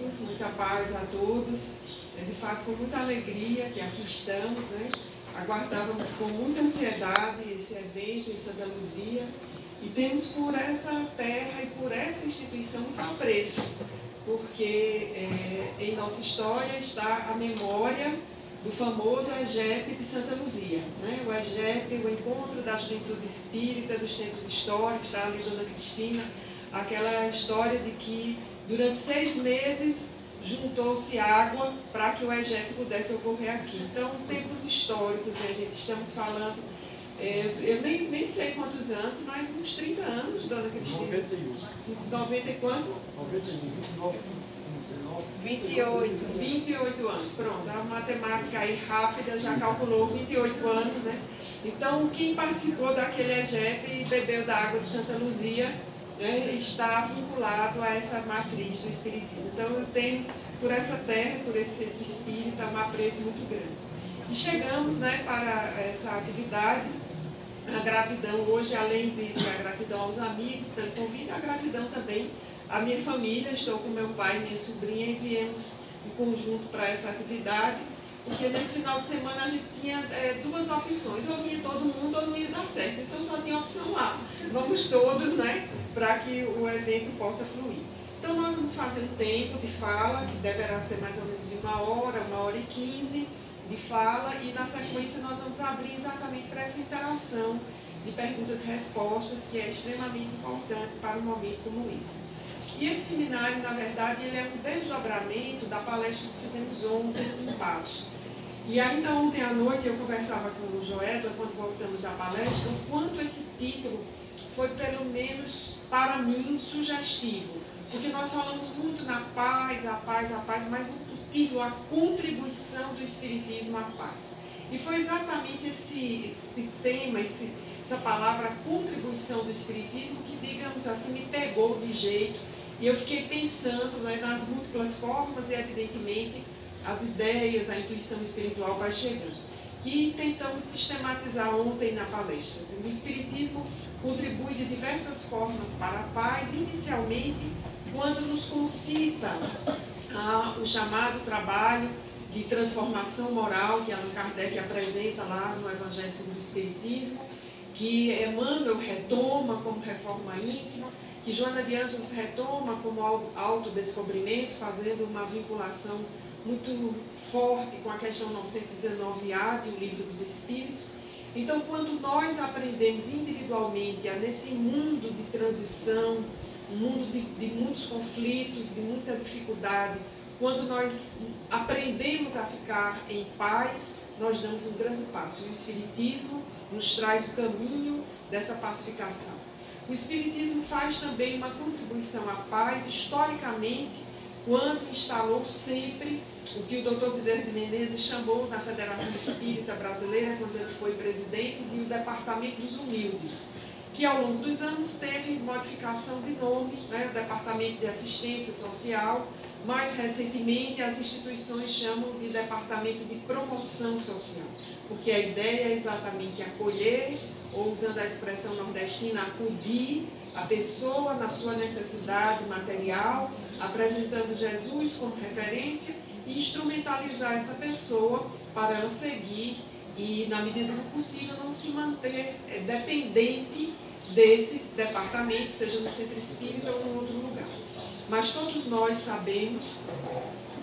amigos, muita paz a todos. É de fato com muita alegria que aqui estamos, né? Aguardávamos com muita ansiedade esse evento em Santa Luzia e temos por essa terra e por essa instituição muito apreço, porque em nossa história está a memória do famoso EGEP de Santa Luzia, né? O EGEP, o Encontro da Juventude Espírita dos Tempos Históricos, está ali Dona Cristina, aquela história de que durante 6 meses juntou-se água para que o EGEP pudesse ocorrer aqui. Então, tempos históricos, né, gente? Estamos falando, eu nem sei quantos anos, mas uns 30 anos, Dona Cristina. 91. 90 e quanto? 91, 29, 28 anos, pronto. A matemática aí rápida já calculou 28 anos, né? Então, quem participou daquele EGEP e bebeu da água de Santa Luzia, né, está vinculado a essa matriz do Espiritismo. Então, eu tenho, por essa terra, por esse centro espírita, um apreço muito grande. E chegamos, né, para essa atividade, a gratidão hoje, além da gratidão aos amigos pelo convite, a gratidão também à minha família. Estou com meu pai e minha sobrinha e viemos em conjunto para essa atividade, porque nesse final de semana a gente tinha 2 opções, ou vinha todo mundo ou não ia dar certo, então só tinha opção A. Vamos todos, né, para que o evento possa fluir. Então nós vamos fazer um tempo de fala, que deverá ser mais ou menos de 1h15 de fala, e na sequência nós vamos abrir exatamente para essa interação de perguntas e respostas, que é extremamente importante para um momento como esse. E esse seminário, na verdade, ele é um desdobramento da palestra que fizemos ontem em Patos. E ainda ontem à noite eu conversava com o Joedla, quando voltamos da palestra, o quanto esse título foi, pelo menos para mim, sugestivo. Porque nós falamos muito na paz, a paz, a paz, mas o título, a contribuição do Espiritismo à paz. E foi exatamente esse tema, essa palavra, contribuição do Espiritismo, que, digamos assim, me pegou de jeito. E eu fiquei pensando, né, nas múltiplas formas e, evidentemente, as ideias, a intuição espiritual vai chegando. Que tentamos sistematizar ontem na palestra. O Espiritismo contribui de diversas formas para a paz, inicialmente quando nos concita o chamado trabalho de transformação moral que Allan Kardec apresenta lá no Evangelho segundo o Espiritismo, que Emmanuel retoma como reforma íntima, que Joana de Ângeles retoma como autodescobrimento, fazendo uma vinculação muito forte com a questão 919A do Livro dos Espíritos. Então, quando nós aprendemos individualmente nesse mundo de transição, um mundo de muitos conflitos, de muita dificuldade, quando nós aprendemos a ficar em paz, nós damos um grande passo. E o Espiritismo nos traz o caminho dessa pacificação. O Espiritismo faz também uma contribuição à paz, historicamente, quando instalou sempre o que o Dr. Bezerra de Menezes chamou na Federação Espírita Brasileira, quando ele foi presidente, de o Departamento dos Humildes, que ao longo dos anos teve modificação de nome, né, o Departamento de Assistência Social. Mais recentemente, as instituições chamam de Departamento de Promoção Social, porque a ideia é exatamente acolher, ou usando a expressão nordestina, acudir a pessoa na sua necessidade material, apresentando Jesus como referência e instrumentalizar essa pessoa para ela seguir e, na medida do possível, não se manter dependente desse departamento, seja no centro espírita ou em outro lugar. Mas todos nós sabemos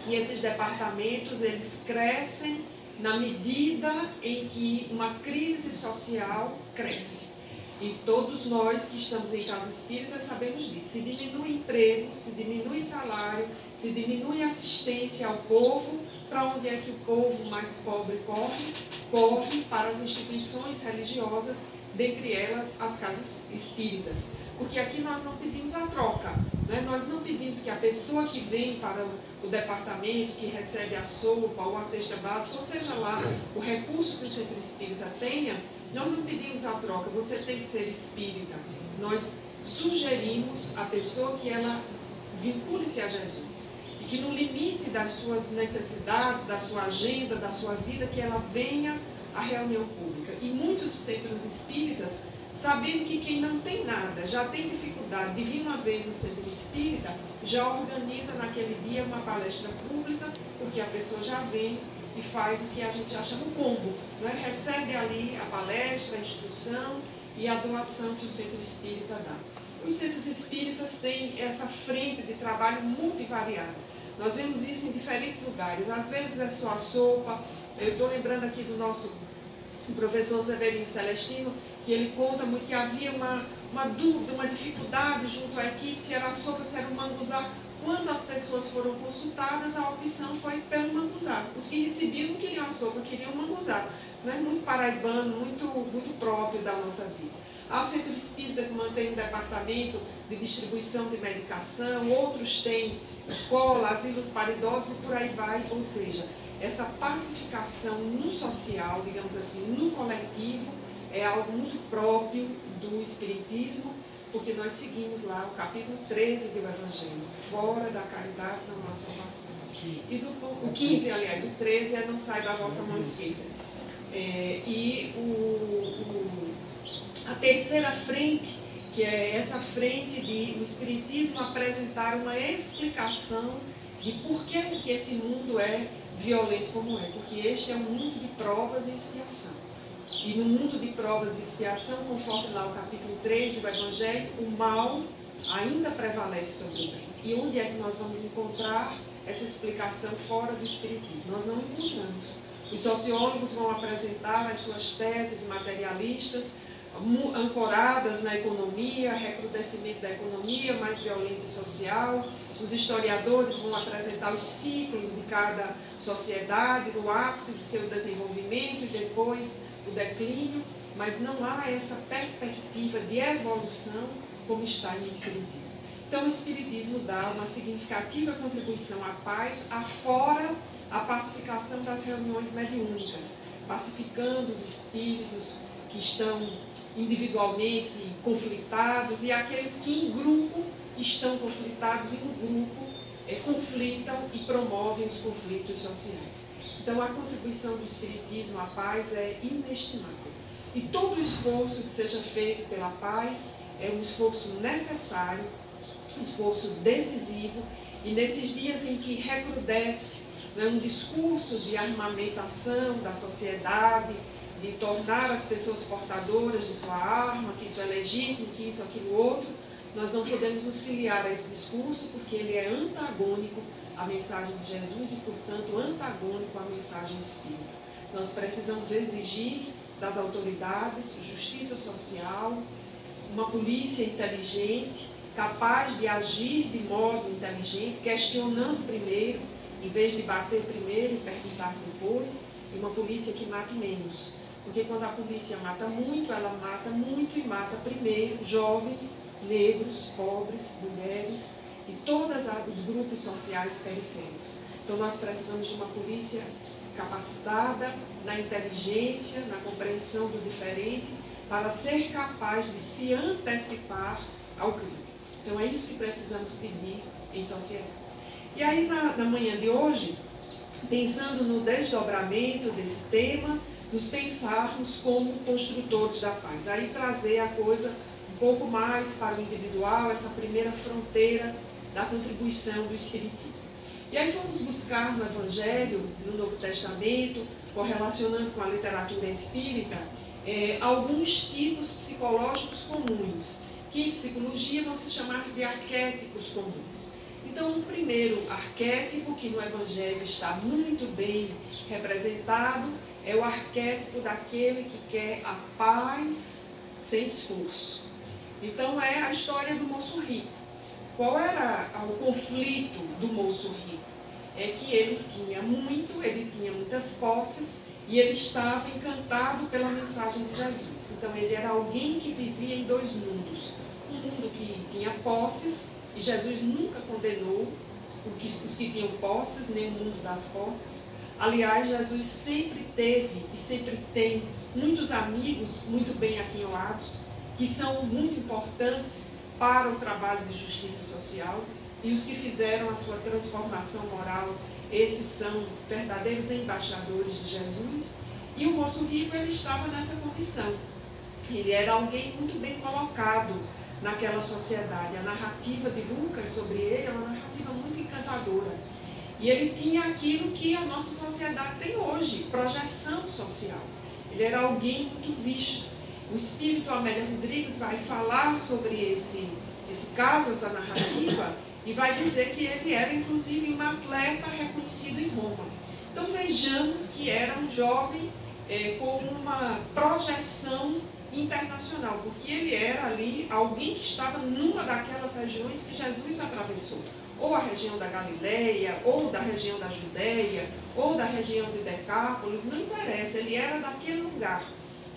que esses departamentos, eles crescem na medida em que uma crise social cresce. E todos nós que estamos em casa espírita sabemos disso. Se diminui emprego, se diminui salário, se diminui assistência ao povo, para onde é que o povo mais pobre corre? Corre para as instituições religiosas, dentre elas as casas espíritas. Porque aqui nós não pedimos a troca, né? Nós não pedimos que a pessoa que vem para o departamento, que recebe a sopa ou a cesta básica, ou seja lá o recurso que o centro espírita tenha, nós não pedimos a troca, você tem que ser espírita. Nós sugerimos à pessoa que ela vincule-se a Jesus e que no limite das suas necessidades, da sua agenda, da sua vida, que ela venha à reunião pública. E muitos centros espíritas sabendo que quem não tem nada, já tem dificuldade de vir uma vez no centro espírita, já organiza naquele dia uma palestra pública, porque a pessoa já vem e faz o que a gente já chama o combo, não é? Recebe ali a palestra, a instrução e a doação que o centro espírita dá. Os centros espíritas têm essa frente de trabalho multivariada. Nós vemos isso em diferentes lugares. Às vezes é só a sopa. Eu estou lembrando aqui do nosso professor Severino Celestino, que ele conta muito que havia uma dúvida, uma dificuldade junto à equipe, se era a sopa, se era o manguzá. Quando as pessoas foram consultadas, a opção foi pelo manguzá. Os que recebiam não queriam a sopa, queriam o manguzá. Não é muito paraibano, muito próprio da nossa vida. Há centro espírita que mantém um departamento de distribuição de medicação, outros têm escola, asilos para idosos e por aí vai. Ou seja, essa pacificação no social, digamos assim, no coletivo, é algo muito próprio do Espiritismo, porque nós seguimos lá o capítulo 13 do Evangelho, fora da caridade não há salvação. E o 15, aliás, o 13 é não sai da vossa mão esquerda. A terceira frente, que é essa frente de o Espiritismo apresentar uma explicação de por que esse mundo é violento como é, porque este é um mundo de provas e expiação. E no mundo de provas e expiação, conforme lá o capítulo 3 do Evangelho, o mal ainda prevalece sobre o bem. E onde é que nós vamos encontrar essa explicação fora do Espiritismo? Nós não encontramos. Os sociólogos vão apresentar as suas teses materialistas, ancoradas na economia, recrudescimento da economia, mais violência social. Os historiadores vão apresentar os ciclos de cada sociedade, no ápice de seu desenvolvimento e depois o declínio, mas não há essa perspectiva de evolução como está no Espiritismo. Então o Espiritismo dá uma significativa contribuição à paz, afora a pacificação das reuniões mediúnicas, pacificando os espíritos que estão individualmente conflitados e aqueles que em grupo estão conflitados e no grupo conflitam e promovem os conflitos sociais. Então a contribuição do Espiritismo à paz é inestimável. E todo o esforço que seja feito pela paz é um esforço necessário, um esforço decisivo, e nesses dias em que recrudesce um discurso de armamentação da sociedade, de tornar as pessoas portadoras de sua arma, que isso é legítimo, que isso, aquilo, outro, nós não podemos nos filiar a esse discurso, porque ele é antagônico à mensagem de Jesus e, portanto, antagônico à mensagem espírita. Nós precisamos exigir das autoridades justiça social, uma polícia inteligente, capaz de agir de modo inteligente, questionando primeiro, em vez de bater primeiro e perguntar depois, e uma polícia que mate menos. Porque quando a polícia mata muito, ela mata muito e mata primeiro jovens, negros, pobres, mulheres e todos os grupos sociais periféricos. Então nós precisamos de uma polícia capacitada na inteligência, na compreensão do diferente, para ser capaz de se antecipar ao crime. Então é isso que precisamos pedir em sociedade. E aí na manhã de hoje, pensando no desdobramento desse tema, nos pensarmos como construtores da paz. Aí trazer a coisa um pouco mais para o individual, essa primeira fronteira da contribuição do Espiritismo. E aí fomos buscar no Evangelho, no Novo Testamento, correlacionando com a literatura espírita, alguns tipos psicológicos comuns, que em psicologia vão se chamar de arquétipos comuns. Então, o primeiro arquétipo, que no Evangelho está muito bem representado, é o arquétipo daquele que quer a paz sem esforço. Então, é a história do moço rico. Qual era o conflito do moço rico? É que ele tinha muitas posses e ele estava encantado pela mensagem de Jesus. Então, ele era alguém que vivia em dois mundos. Um mundo que tinha posses, e Jesus nunca condenou os que tinham posses, nem o mundo das posses. Aliás, Jesus sempre teve e sempre tem muitos amigos muito bem aquinhoados, que são muito importantes para o trabalho de justiça social, e os que fizeram a sua transformação moral, esses são verdadeiros embaixadores de Jesus. E o moço rico, ele estava nessa condição. ele era alguém muito bem colocado naquela sociedade. A narrativa de Lucas sobre ele é uma narrativa muito encantadora. E ele tinha aquilo que a nossa sociedade tem hoje, projeção social. Ele era alguém muito visto. O espírito Amélia Rodrigues vai falar sobre esse caso, essa narrativa, e vai dizer que ele era inclusive um atleta reconhecido em Roma. Então vejamos que era um jovem com uma projeção internacional, porque ele era ali alguém que estava numa daquelas regiões que Jesus atravessou, ou a região da Galileia, ou da região da Judéia, ou da região de Decápolis, não interessa, ele era daquele lugar.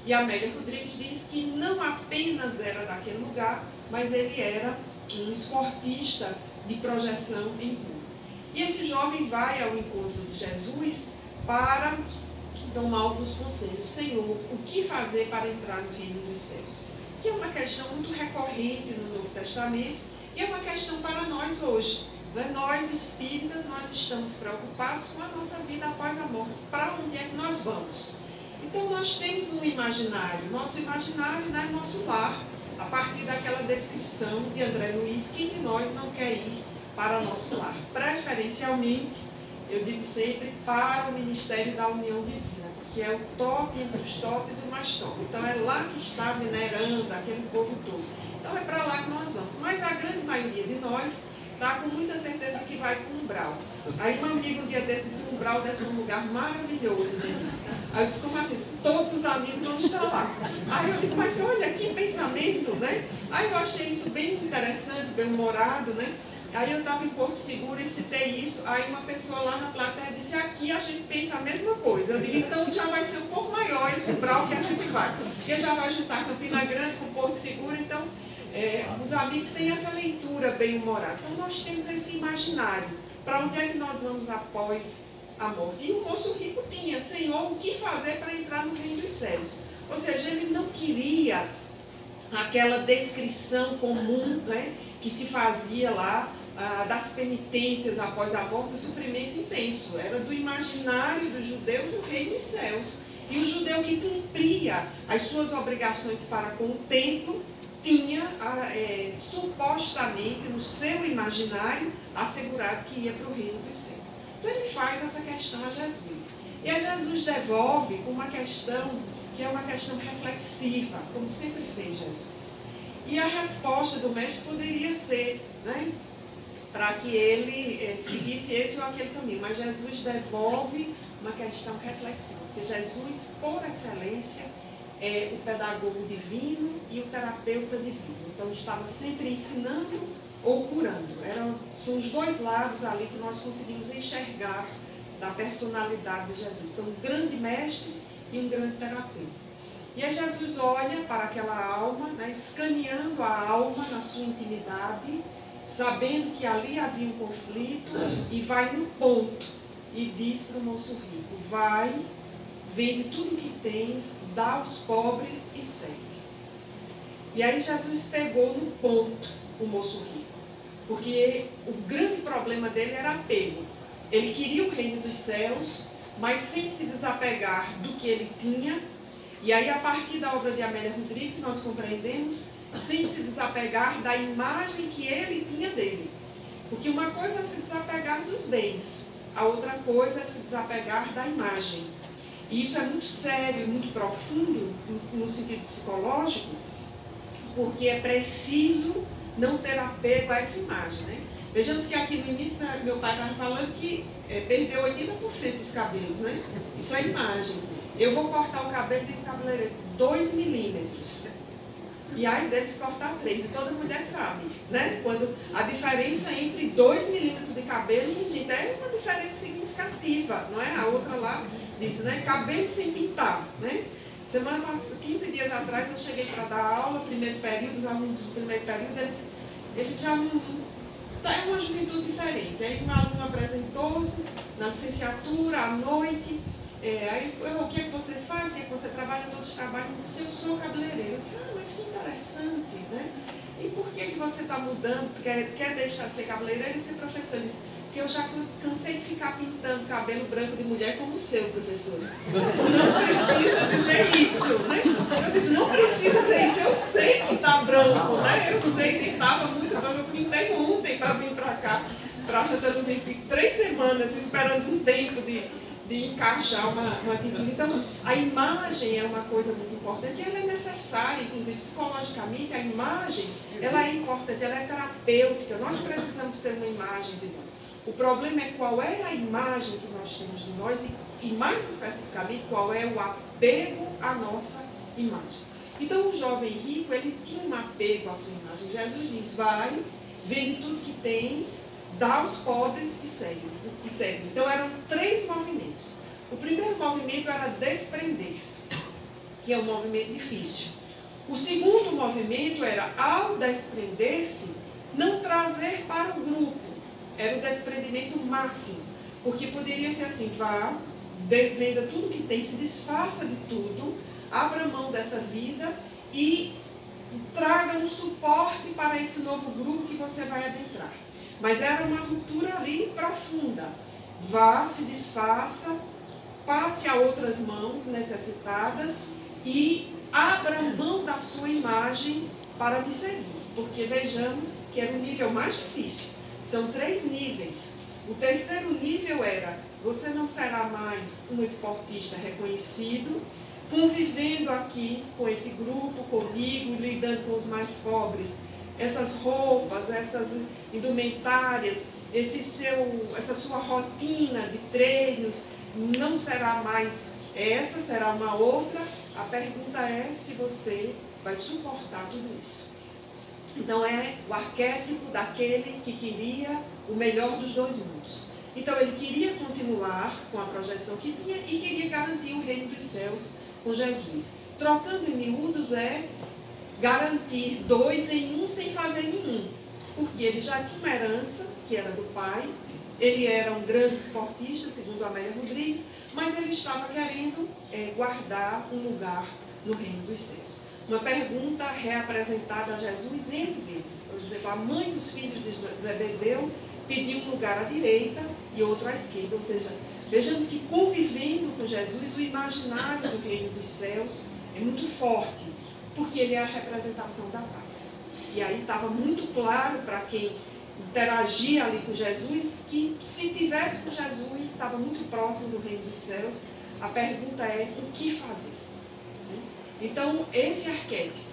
E Amélia Rodrigues diz que não apenas era daquele lugar, mas ele era um esportista de projeção em Roma. E esse jovem vai ao encontro de Jesus para tomar alguns conselhos. Senhor, o que fazer para entrar no reino dos céus? Que é uma questão muito recorrente no Novo Testamento e é uma questão para nós hoje. Nós espíritas, nós estamos preocupados com a nossa vida após a morte. Para onde é que nós vamos? Então nós temos um imaginário. Nosso imaginário é nosso lar. A partir daquela descrição de André Luiz, quem de nós não quer ir para nosso lar? Preferencialmente, eu digo sempre, para o Ministério da União Divina, porque é o top entre os tops e o mais top. Então é lá que está venerando aquele povo todo. Então é para lá que nós vamos. Mas a grande maioria de nós está com muita certeza que vai para o umbral. Aí um amigo um dia desse disse, o umbral deve ser um lugar maravilhoso. Aí eu disse, como assim? Todos os amigos vão estar lá. Aí eu digo, mas olha, que pensamento, né? Aí eu achei isso bem interessante, bem humorado, né? Aí eu estava em Porto Seguro e citei isso, aí uma pessoa lá na plateia disse, aqui a gente pensa a mesma coisa. Eu digo, então já vai ser um pouco maior esse umbral que a gente vai. Porque já vai juntar Campina Grande com Porto Seguro, então os amigos têm essa leitura bem humorada. Então nós temos esse imaginário, para onde é que nós vamos após a morte. E o moço rico tinha, Senhor, o que fazer para entrar no reino dos céus? Ou seja, ele não queria aquela descrição comum, né, que se fazia lá, das penitências após a morte, do sofrimento intenso. Era do imaginário dos judeus o reino dos céus. E o judeu que cumpria as suas obrigações para com o templo, tinha supostamente no seu imaginário assegurado que ia para o reino dos céus. Então ele faz essa questão a Jesus. E a Jesus devolve com uma questão que é uma questão reflexiva, como sempre fez Jesus. E a resposta do mestre poderia ser, né, para que ele seguisse esse ou aquele caminho. Mas Jesus devolve uma questão reflexiva, porque Jesus, por excelência, é o pedagogo divino e o terapeuta divino. Então estava sempre ensinando ou curando. São os dois lados ali que nós conseguimos enxergar da personalidade de Jesus. Então, um grande mestre e um grande terapeuta. E aí Jesus olha para aquela alma, né, escaneando a alma na sua intimidade, sabendo que ali havia um conflito, e vai no ponto e diz para o moço rico, vai, vende tudo o que tens, dá aos pobres e segue. E aí Jesus pegou no ponto o moço rico, porque o grande problema dele era apego. Ele queria o reino dos céus, mas sem se desapegar do que ele tinha. E aí, a partir da obra de Amélia Rodrigues, nós compreendemos, sem se desapegar da imagem que ele tinha dele. Porque uma coisa é se desapegar dos bens, a outra coisa é se desapegar da imagem. E isso é muito sério, muito profundo, no sentido psicológico, porque é preciso não ter apego a essa imagem, né? Vejamos que aqui no início, meu pai estava falando que perdeu 80% dos cabelos, né? Isso é imagem. Eu vou cortar o cabelo de um cabeleireiro 2 milímetros. E aí deve se cortar 3. E toda mulher sabe, né? Quando a diferença entre 2 milímetros de cabelo, gente, é uma diferença significativa, não é? A outra lá disse, né? Cabelo sem pintar, né? 15 dias atrás eu cheguei para dar aula, primeiro período, os alunos do primeiro período, eles já não... É uma juventude diferente. Aí um aluno apresentou-se na licenciatura, à noite, aí o que é que você faz, o que é que você trabalha, todos trabalham, eu disse, eu sou cabeleireiro. Eu disse, mas que interessante, né? E por que você está mudando, quer deixar de ser cabeleireiro e ser professor? Ele disse, porque porque eu já cansei de ficar pintando cabelo branco de mulher como o seu, professor. Não precisa dizer isso, né? Eu digo, não precisa dizer isso, eu sei que está branco, né? Eu sei que estava muito branco, eu pintei ontem para vir para cá, para Santa Luzia, 3 semanas esperando um tempo de encaixar uma tintura. Então, a imagem é uma coisa muito importante e ela é necessária, inclusive psicologicamente, a imagem ela é importante, ela é terapêutica, nós precisamos ter uma imagem de nós. O problema é qual é a imagem que nós temos de nós e mais especificamente, qual é o apego à nossa imagem. Então, o jovem rico, ele tinha um apego à sua imagem. Jesus diz, vai, vende tudo que tens, dá aos pobres e segue. Então, eram 3 movimentos. O primeiro movimento era desprender-se, que é um movimento difícil. O segundo movimento era, ao desprender-se, não trazer para o grupo. Era o desprendimento máximo. Porque poderia ser assim, vá, venda tudo que tem, se desfaça de tudo, abra mão dessa vida e traga um suporte para esse novo grupo que você vai adentrar. Mas era uma ruptura ali profunda. Vá, se desfaça, passe a outras mãos necessitadas e abra mão da sua imagem para me seguir. Porque vejamos que era o nível mais difícil. São 3 níveis. O terceiro nível era, você não será mais um esportista reconhecido, convivendo aqui com esse grupo, comigo, lidando com os mais pobres. Essas roupas, essas indumentárias, essa sua rotina de treinos, não será mais essa, será uma outra. A pergunta é se você vai suportar tudo isso. Então é o arquétipo daquele que queria o melhor dos 2 mundos. Então ele queria continuar com a projeção que tinha e queria garantir o reino dos céus com Jesus. Trocando em miúdos é garantir 2 em 1 sem fazer nenhum. Porque ele já tinha uma herança, que era do pai, ele era um grande esportista, segundo Amélia Rodrigues, mas ele estava querendo guardar um lugar no reino dos céus. Uma pergunta reapresentada a Jesus N vezes. Por exemplo, a mãe dos filhos de Zebedeu pediu um lugar à direita e outro à esquerda. Ou seja, vejamos que convivendo com Jesus, o imaginário do reino dos céus é muito forte, porque ele é a representação da paz. E aí estava muito claro para quem interagia ali com Jesus, que se tivesse com Jesus, estava muito próximo do reino dos céus. A pergunta é, o que fazer? Então, esse arquétipo.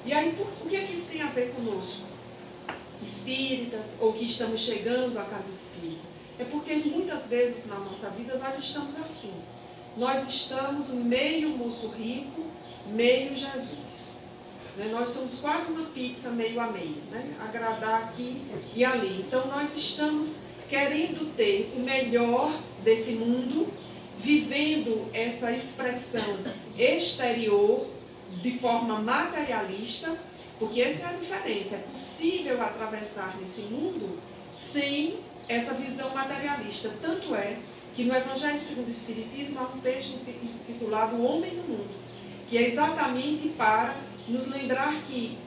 E aí, o que é que isso tem a ver conosco? Espíritas, ou que estamos chegando à casa espírita? É porque muitas vezes na nossa vida nós estamos assim. Nós estamos meio moço rico, meio Jesus. Nós somos quase uma pizza meio a meio, né? Agradar aqui e ali. Então nós estamos querendo ter o melhor desse mundo, vivendo essa expressão exterior de forma materialista, porque essa é a diferença. É possível atravessar nesse mundo sem essa visão materialista. Tanto é que no Evangelho segundo o Espiritismo há um texto intitulado O Homem no Mundo, que é exatamente para nos lembrar que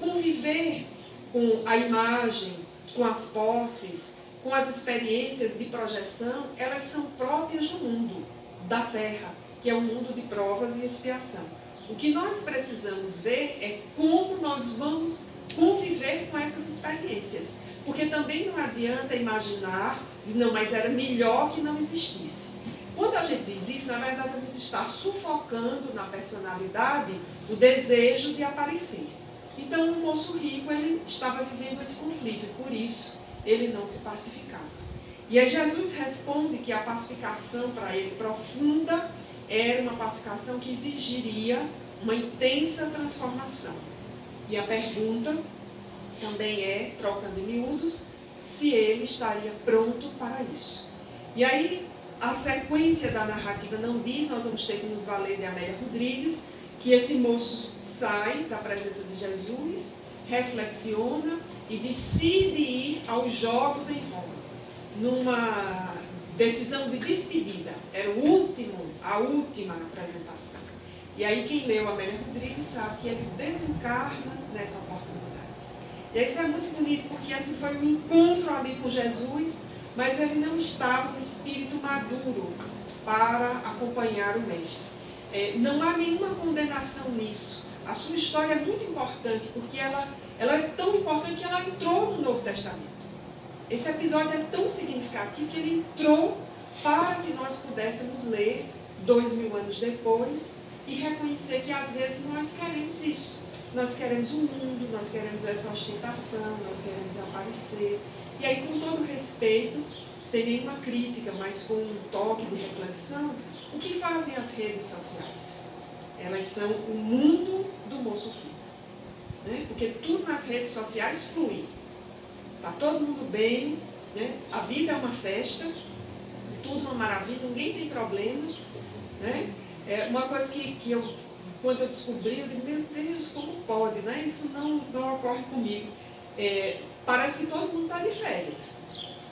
conviver com a imagem, com as posses, com as experiências de projeção, elas são próprias do mundo, da Terra, que é um mundo de provas e expiação. O que nós precisamos ver é como nós vamos conviver com essas experiências. Porque também não adianta imaginar, não, mas era melhor que não existisse. Quando a gente diz isso, na verdade a gente está sufocando na personalidade o desejo de aparecer. Então o moço rico, ele estava vivendo esse conflito e por isso ele não se pacificava. E aí Jesus responde que a pacificação para ele profunda era uma pacificação que exigiria uma intensa transformação. E a pergunta também é, trocando em miúdos, se ele estaria pronto para isso. E aí a sequência da narrativa não diz, nós vamos ter que nos valer de Amélia Rodrigues, que esse moço sai da presença de Jesus, reflexiona e decide ir aos Jogos em Roma, numa decisão de despedida. Era a última apresentação. E aí quem leu Amélia Rodrigues sabe que ele desencarna nessa oportunidade. E isso é muito bonito, porque esse foi um encontro ali com Jesus, mas ele não estava no espírito maduro para acompanhar o mestre. Não há nenhuma condenação nisso. A sua história é muito importante, porque ela é tão importante que ela entrou no Novo Testamento. Esse episódio é tão significativo que ele entrou para que nós pudéssemos ler 2000 anos depois e reconhecer que às vezes nós queremos isso. Nós queremos o mundo, nós queremos essa ostentação, nós queremos aparecer. E aí, com todo respeito, sem nenhuma crítica, mas com um toque de reflexão, o que fazem as redes sociais? Elas são o mundo do moço rico, né? Porque tudo nas redes sociais flui. Está todo mundo bem, né? A vida é uma festa, tudo uma maravilha, ninguém tem problemas, né? É uma coisa que quando eu descobri, eu digo, meu Deus, como pode, né? Isso não ocorre comigo. Parece que todo mundo está de férias.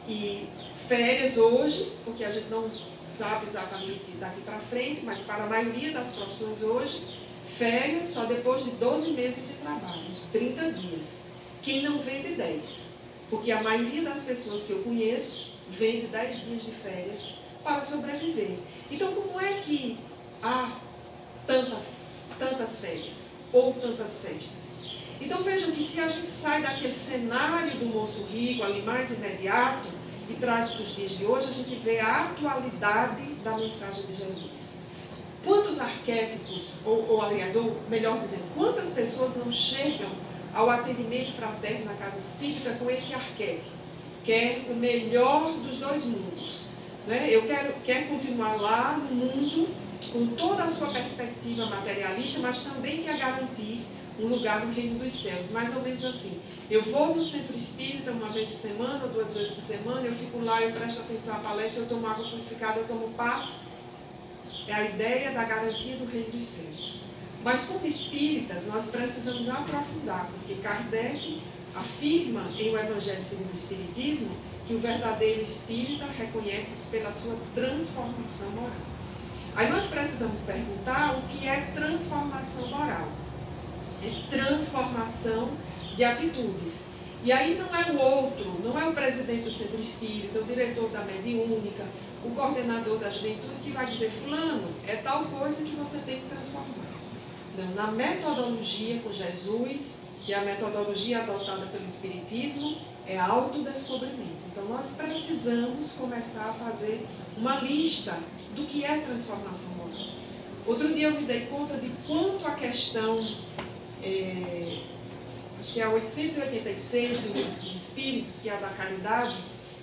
E férias hoje, porque a gente não sabe exatamente daqui para frente, mas para a maioria das profissões hoje, férias só depois de 12 meses de trabalho, 30 dias. Quem não vende 10, porque a maioria das pessoas que eu conheço vende 10 dias de férias para sobreviver. Então, como é que há tantas férias ou tantas festas? Então vejam que se a gente sai daquele cenário do moço rico, ali mais imediato, e traz para os dias de hoje, a gente vê a atualidade da mensagem de Jesus. Quantos arquétipos, ou melhor dizendo, quantas pessoas não chegam ao atendimento fraterno na casa espírita com esse arquétipo? Quer o melhor dos dois mundos, né? Eu quero continuar lá no mundo, com toda a sua perspectiva materialista, mas também quer garantir um lugar no reino dos céus, mais ou menos assim. Eu vou no centro espírita uma vez por semana, ou 2 vezes por semana, eu fico lá, eu presto atenção à palestra, eu tomo água purificada, eu tomo paz. É a ideia da garantia do reino dos céus. Mas como espíritas, nós precisamos aprofundar, porque Kardec afirma em O Evangelho segundo o Espiritismo que o verdadeiro espírita reconhece-se pela sua transformação moral. Aí nós precisamos perguntar o que é transformação moral. É transformação de atitudes. E aí não é o outro, não é o presidente do centro espírita, o diretor da mediúnica, o coordenador da juventude que vai dizer, fulano, é tal coisa que você tem que transformar. Não, na metodologia com Jesus, que é a metodologia adotada pelo Espiritismo, é autodescobrimento. Então nós precisamos começar a fazer uma lista do que é transformação moral. Outro dia eu me dei conta de quanto a questão, acho que é a 886 do Livro dos Espíritos, que é a da caridade,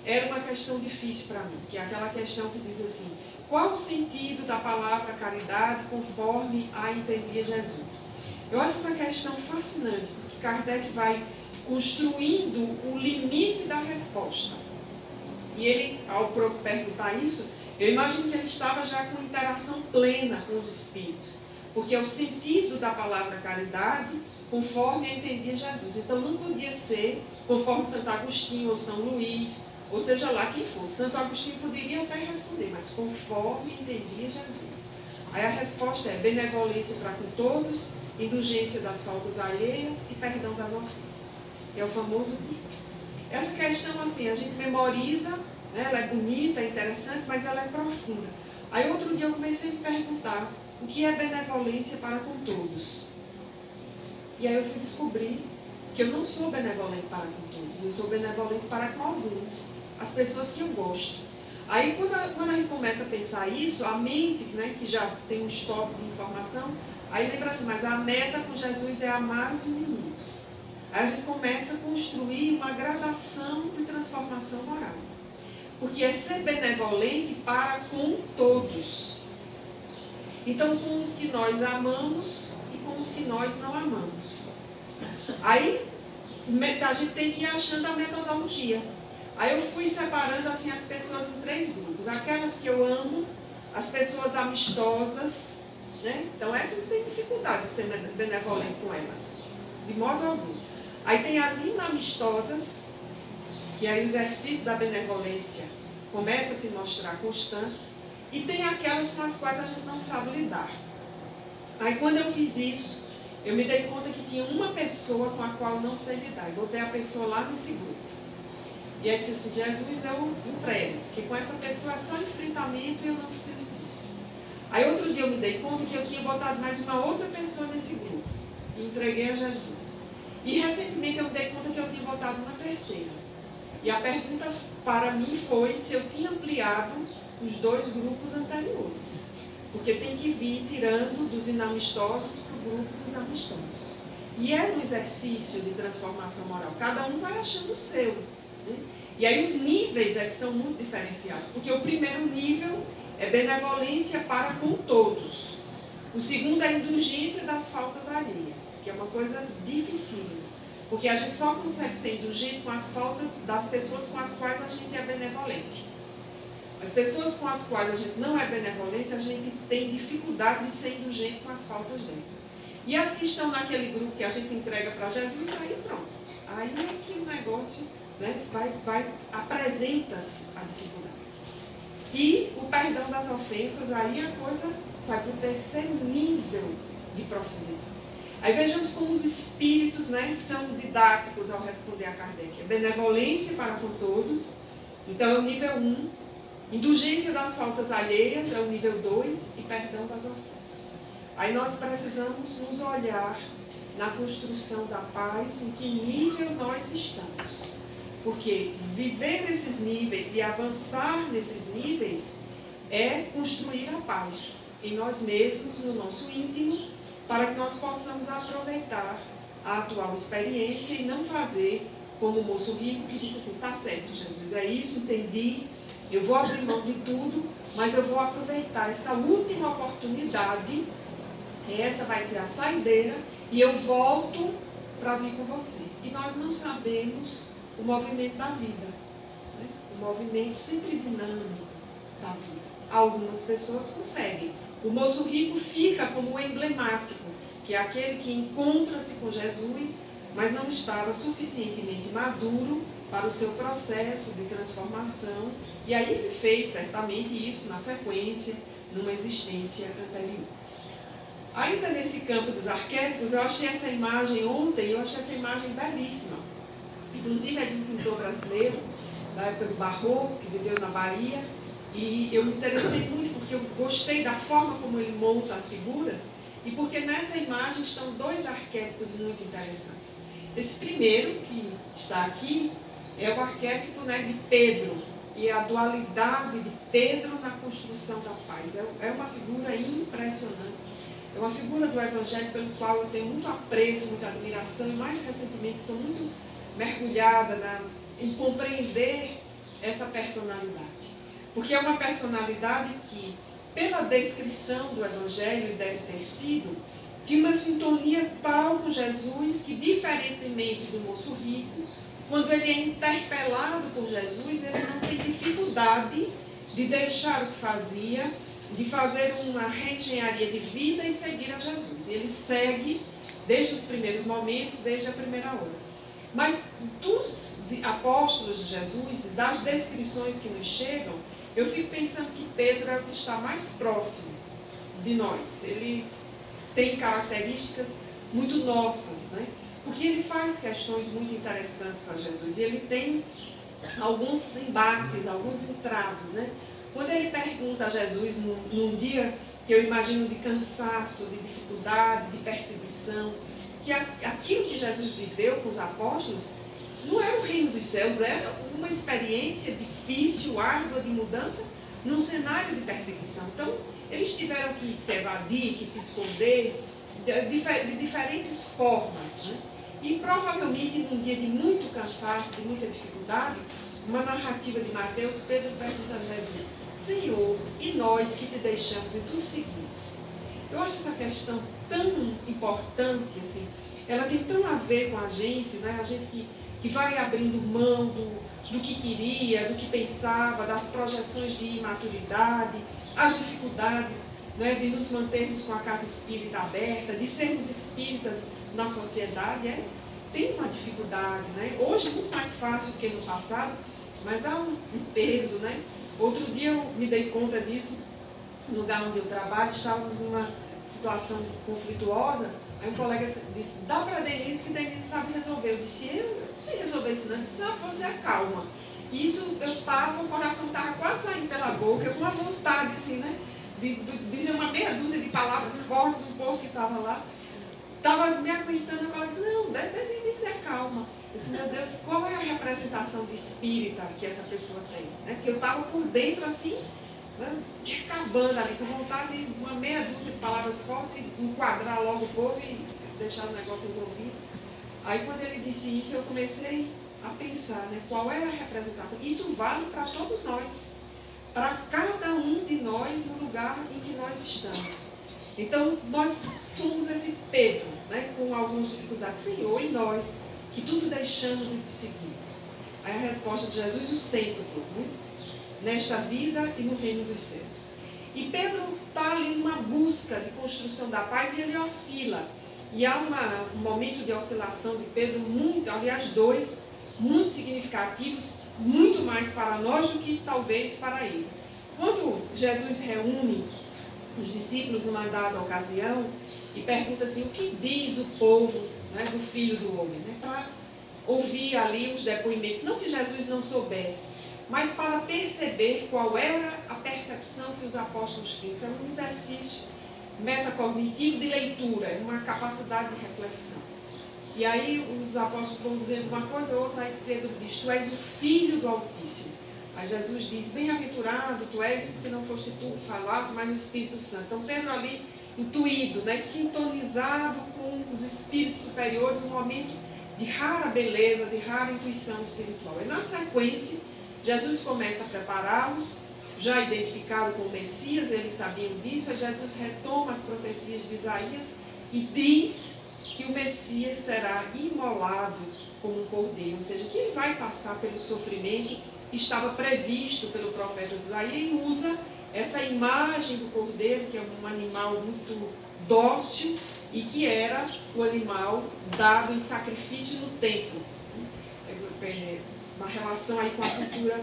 era uma questão difícil para mim, que é aquela questão que diz assim, qual o sentido da palavra caridade conforme a entendia Jesus? Eu acho essa questão fascinante, porque Kardec vai construindo o limite da resposta. E ele, ao perguntar isso, eu imagino que ele estava já com interação plena com os espíritos, porque é o sentido da palavra caridade conforme entendia Jesus. Então não podia ser conforme Santo Agostinho ou São Luís, ou seja lá quem fosse. Santo Agostinho poderia até responder, mas conforme entendia Jesus. Aí a resposta é benevolência para com todos, indulgência das faltas alheias e perdão das ofensas. É o famoso BIC. Essa questão, assim, a gente memoriza, né, ela é bonita, é interessante, mas ela é profunda. Aí outro dia eu comecei a me perguntar o que é benevolência para com todos. E aí eu fui descobrir que eu não sou benevolente para com todos, eu sou benevolente para com alguns, as pessoas que eu gosto. Aí quando a gente começa a pensar isso, a mente, né, que já tem um estoque de informação, aí lembra assim, mas a meta com Jesus é amar os inimigos. Aí a gente começa a construir uma gradação de transformação moral. Porque é ser benevolente para com todos. Então, com os que nós amamos e com os que nós não amamos. Aí a gente tem que ir achando a metodologia. Aí eu fui separando assim as pessoas em 3 grupos. Aquelas que eu amo, as pessoas amistosas, né? Então essa não tem dificuldade de ser benevolente com elas, de modo algum. Aí tem as inamistosas, que aí o exercício da benevolência começa a se mostrar constante, e tem aquelas com as quais a gente não sabe lidar. Aí quando eu fiz isso, eu me dei conta que tinha uma pessoa com a qual eu não sei lidar, e botei a pessoa lá nesse grupo. E aí disse assim, Jesus, eu entrego, porque com essa pessoa é só enfrentamento e eu não preciso disso. Aí outro dia eu me dei conta que eu tinha botado mais uma outra pessoa nesse grupo. E entreguei a Jesus. E recentemente eu me dei conta que eu tinha botado uma terceira. E a pergunta para mim foi se eu tinha ampliado os 2 grupos anteriores. Porque tem que vir tirando dos inamistosos para o grupo dos amistosos. E é um exercício de transformação moral. Cada um vai achando o seu. Né? E aí os níveis é que são muito diferenciados. Porque o primeiro nível é benevolência para com todos. O segundo é a indulgência das faltas alheias, que é uma coisa difícil. Porque a gente só consegue ser indulgente com as faltas das pessoas com as quais a gente é benevolente. As pessoas com as quais a gente não é benevolente, a gente tem dificuldade de ser indulgente com as faltas delas. E as que estão naquele grupo que a gente entrega para Jesus, aí pronto. Aí é que o negócio, né, apresenta-se a dificuldade. E o perdão das ofensas, aí a coisa vai para o terceiro nível de profundidade. Aí vejamos como os espíritos, né, são didáticos ao responder a Kardec. É benevolência para com todos, então é o nível 1. Indulgência das faltas alheias é o nível 2 e perdão das ofensas. Aí nós precisamos nos olhar na construção da paz, em que nível nós estamos. Porque viver nesses níveis e avançar nesses níveis é construir a paz em nós mesmos, no nosso íntimo, para que nós possamos aproveitar a atual experiência e não fazer como o moço rico que disse assim, está certo, Jesus, é isso, entendi, eu vou abrir mão de tudo, mas eu vou aproveitar essa última oportunidade, essa vai ser a saideira, e eu volto para vir com você. E nós não sabemos o movimento da vida, né? O movimento sempre dinâmico da vida. Algumas pessoas conseguem. O moço rico fica como emblemático, que é aquele que encontra-se com Jesus, mas não estava suficientemente maduro para o seu processo de transformação. E aí ele fez certamente isso na sequência, numa existência anterior. Ainda nesse campo dos arquétipos, eu achei essa imagem ontem, eu achei essa imagem belíssima. Inclusive é de um pintor brasileiro, da época do Barroco, que viveu na Bahia, e eu me interessei muito porque eu gostei da forma como ele monta as figuras, e porque nessa imagem estão 2 arquétipos muito interessantes. Esse primeiro, que está aqui, é o arquétipo, né, de Pedro, e a dualidade de Pedro na construção da paz. É uma figura impressionante. É uma figura do Evangelho pelo qual eu tenho muito apreço, muita admiração, e mais recentemente estou muito mergulhada em compreender essa personalidade. Porque é uma personalidade que, pela descrição do Evangelho, e deve ter sido, tinha uma sintonia tal com Jesus que, diferentemente do moço rico, quando ele é interpelado por Jesus, ele não tem dificuldade de deixar o que fazia, de fazer uma reengenharia de vida e seguir a Jesus. E ele segue desde os primeiros momentos, desde a primeira hora. Mas dos apóstolos de Jesus, das descrições que nos chegam, eu fico pensando que Pedro é o que está mais próximo de nós. Ele tem características muito nossas, né? Porque ele faz questões muito interessantes a Jesus. E ele tem alguns embates, alguns entraves, né? Quando ele pergunta a Jesus, num dia que eu imagino de cansaço, de dificuldade, de perseguição, que aquilo que Jesus viveu com os apóstolos não era o reino dos céus, era uma experiência difícil, árdua de mudança, num cenário de perseguição. Então, eles tiveram que se evadir, que se esconder de diferentes formas, né? E provavelmente num dia de muito cansaço, de muita dificuldade, uma narrativa de Mateus, Pedro pergunta a Jesus, Senhor, e nós que te deixamos e tu seguimos? Eu acho essa questão tão importante, assim, ela tem tão a ver com a gente, né? A gente que vai abrindo mão do que queria, do que pensava, das projeções de imaturidade, as dificuldades, né, de nos mantermos com a casa espírita aberta, de sermos espíritas na sociedade, tem uma dificuldade, né? Hoje é muito mais fácil do que no passado, mas há um peso, né? Outro dia eu me dei conta disso, no lugar onde eu trabalho, estávamos numa situação conflituosa, aí um colega disse, dá para a Denise que Denise sabe resolver. Eu disse, eu não sei resolver isso não. Ele disse, você acalma. Isso o coração estava quase saindo pela boca, eu com uma vontade assim, né? De dizer uma meia dúzia de palavras fortes do povo que estava lá. Estava me aguentando, eu falava, não, deve dizer calma. Eu disse, meu Deus, qual é a representação de espírita que essa pessoa tem? Né? Porque eu estava por dentro assim, né? Acabando ali, com vontade de uma meia dúzia de palavras fortes e enquadrar logo o povo e deixar o negócio resolvido. Aí quando ele disse isso, eu comecei a pensar, né, qual é a representação. Isso vale para todos nós, para cada um de nós no lugar em que nós estamos. Então, nós somos esse Pedro, né, com algumas dificuldades. Senhor, e nós, que tudo deixamos e te seguimos? Aí a resposta de Jesus, o centro, né, nesta vida e no reino dos céus. E Pedro está ali numa busca de construção da paz e ele oscila. E há um momento de oscilação de Pedro, aliás, dois, muito significativos, muito mais para nós do que talvez para ele. Quando Jesus reúne os discípulos numa dada ocasião e pergunta assim, o que diz o povo, né, do Filho do Homem? Né, para ouvir ali os depoimentos, não que Jesus não soubesse, mas para perceber qual era a percepção que os apóstolos tinham. Isso é um exercício metacognitivo de leitura, uma capacidade de reflexão. E aí os apóstolos vão dizendo uma coisa ou outra, aí Pedro diz, tu és o Filho do Altíssimo. Aí Jesus diz, bem-aventurado tu és, porque não foste tu que falaste, mas o Espírito Santo. Então Pedro ali, intuído, né, sintonizado com os espíritos superiores, um momento de rara beleza, de rara intuição espiritual. E na sequência, Jesus começa a prepará-los, já identificado com o Messias, eles sabiam disso, aí Jesus retoma as profecias de Isaías e diz que o Messias será imolado como um cordeiro, ou seja, que ele vai passar pelo sofrimento que estava previsto pelo profeta Isaías e usa essa imagem do cordeiro, que é um animal muito dócil e que era o animal dado em sacrifício no templo. Uma relação aí com a cultura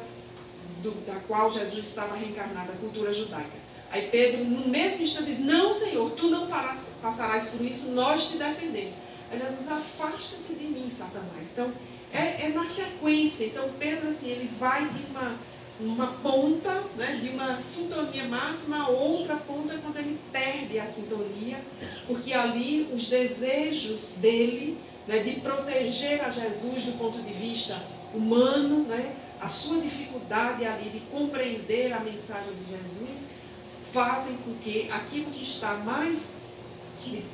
da qual Jesus estava reencarnado, a cultura judaica. Aí Pedro, no mesmo instante, diz, não, Senhor, tu não passarás por isso, nós te defendemos. Aí Jesus, afasta-te de mim, Satanás. Então, é na sequência. Então, Pedro, assim, ele vai de uma ponta, né, de uma sintonia máxima a outra ponta quando ele perde a sintonia, porque ali os desejos dele, né, de proteger a Jesus do ponto de vista humano, né, a sua dificuldade ali de compreender a mensagem de Jesus, fazem com que aquilo que está mais,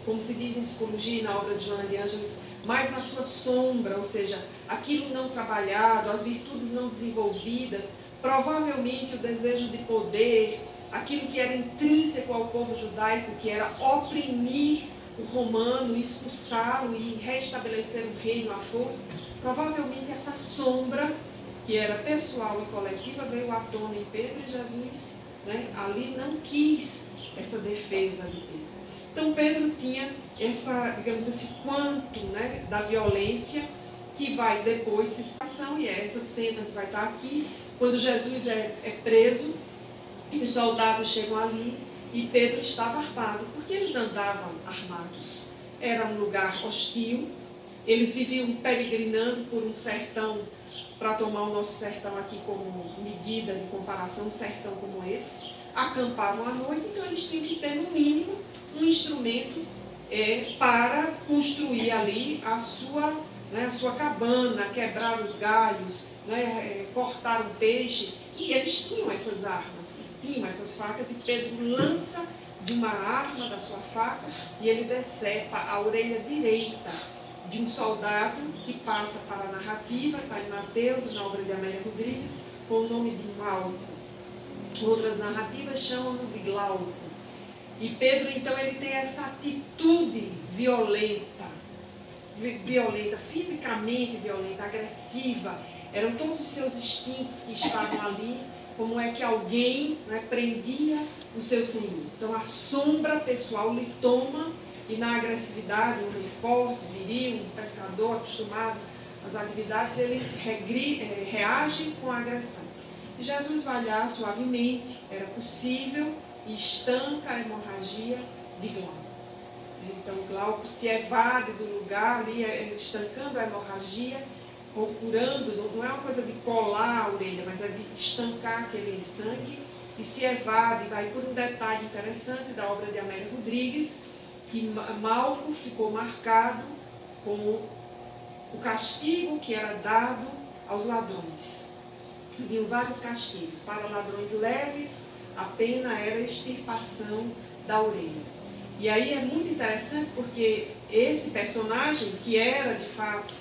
como se diz em psicologia e na obra de Joana de Ângeles, mais na sua sombra, ou seja, aquilo não trabalhado, as virtudes não desenvolvidas, provavelmente o desejo de poder, aquilo que era intrínseco ao povo judaico, que era oprimir o romano, expulsá-lo e restabelecer o reino à força, provavelmente essa sombra, que era pessoal e coletiva, veio à tona em Pedro e Jesus, né, ali não quis essa defesa de Pedro. Então Pedro tinha esse quanto, né, da violência que vai depois se expressão, e é essa cena que vai estar aqui, quando Jesus é preso, e os soldados chegam ali, e Pedro estava armado, porque eles andavam armados. Era um lugar hostil, eles viviam peregrinando por um sertão, para tomar o nosso sertão aqui como medida de comparação, um sertão como esse, acampavam à noite, então eles tinham que ter no mínimo um instrumento para construir ali a sua cabana, quebrar os galhos, né, cortar um peixe, e eles tinham essas armas, tinham essas facas, e Pedro lança de uma arma da sua faca e ele decepa a orelha direita de um soldado que passa para a narrativa, está em Mateus, na obra de Amélia Rodrigues, com o nome de Malco. Outras narrativas chamam-no de Glauco. E Pedro, então, ele tem essa atitude violenta, fisicamente violenta, agressiva. Eram todos os seus instintos que estavam ali, como é que alguém, né, prendia o seu senhor. Então, a sombra pessoal lhe toma. E na agressividade, um homem forte, viril, um pescador acostumado às atividades, ele reage com a agressão. E Jesus vai lá suavemente, era possível, e estanca a hemorragia de Glauco. Então Glauco se evade do lugar ali, estancando a hemorragia, procurando, não é uma coisa de colar a orelha, mas é de estancar aquele sangue, e se evade, vai por um detalhe interessante da obra de Amélia Rodrigues, que Malco ficou marcado com o castigo que era dado aos ladrões. Haviam vários castigos. Para ladrões leves, a pena era a extirpação da orelha. E aí é muito interessante porque esse personagem, que era de fato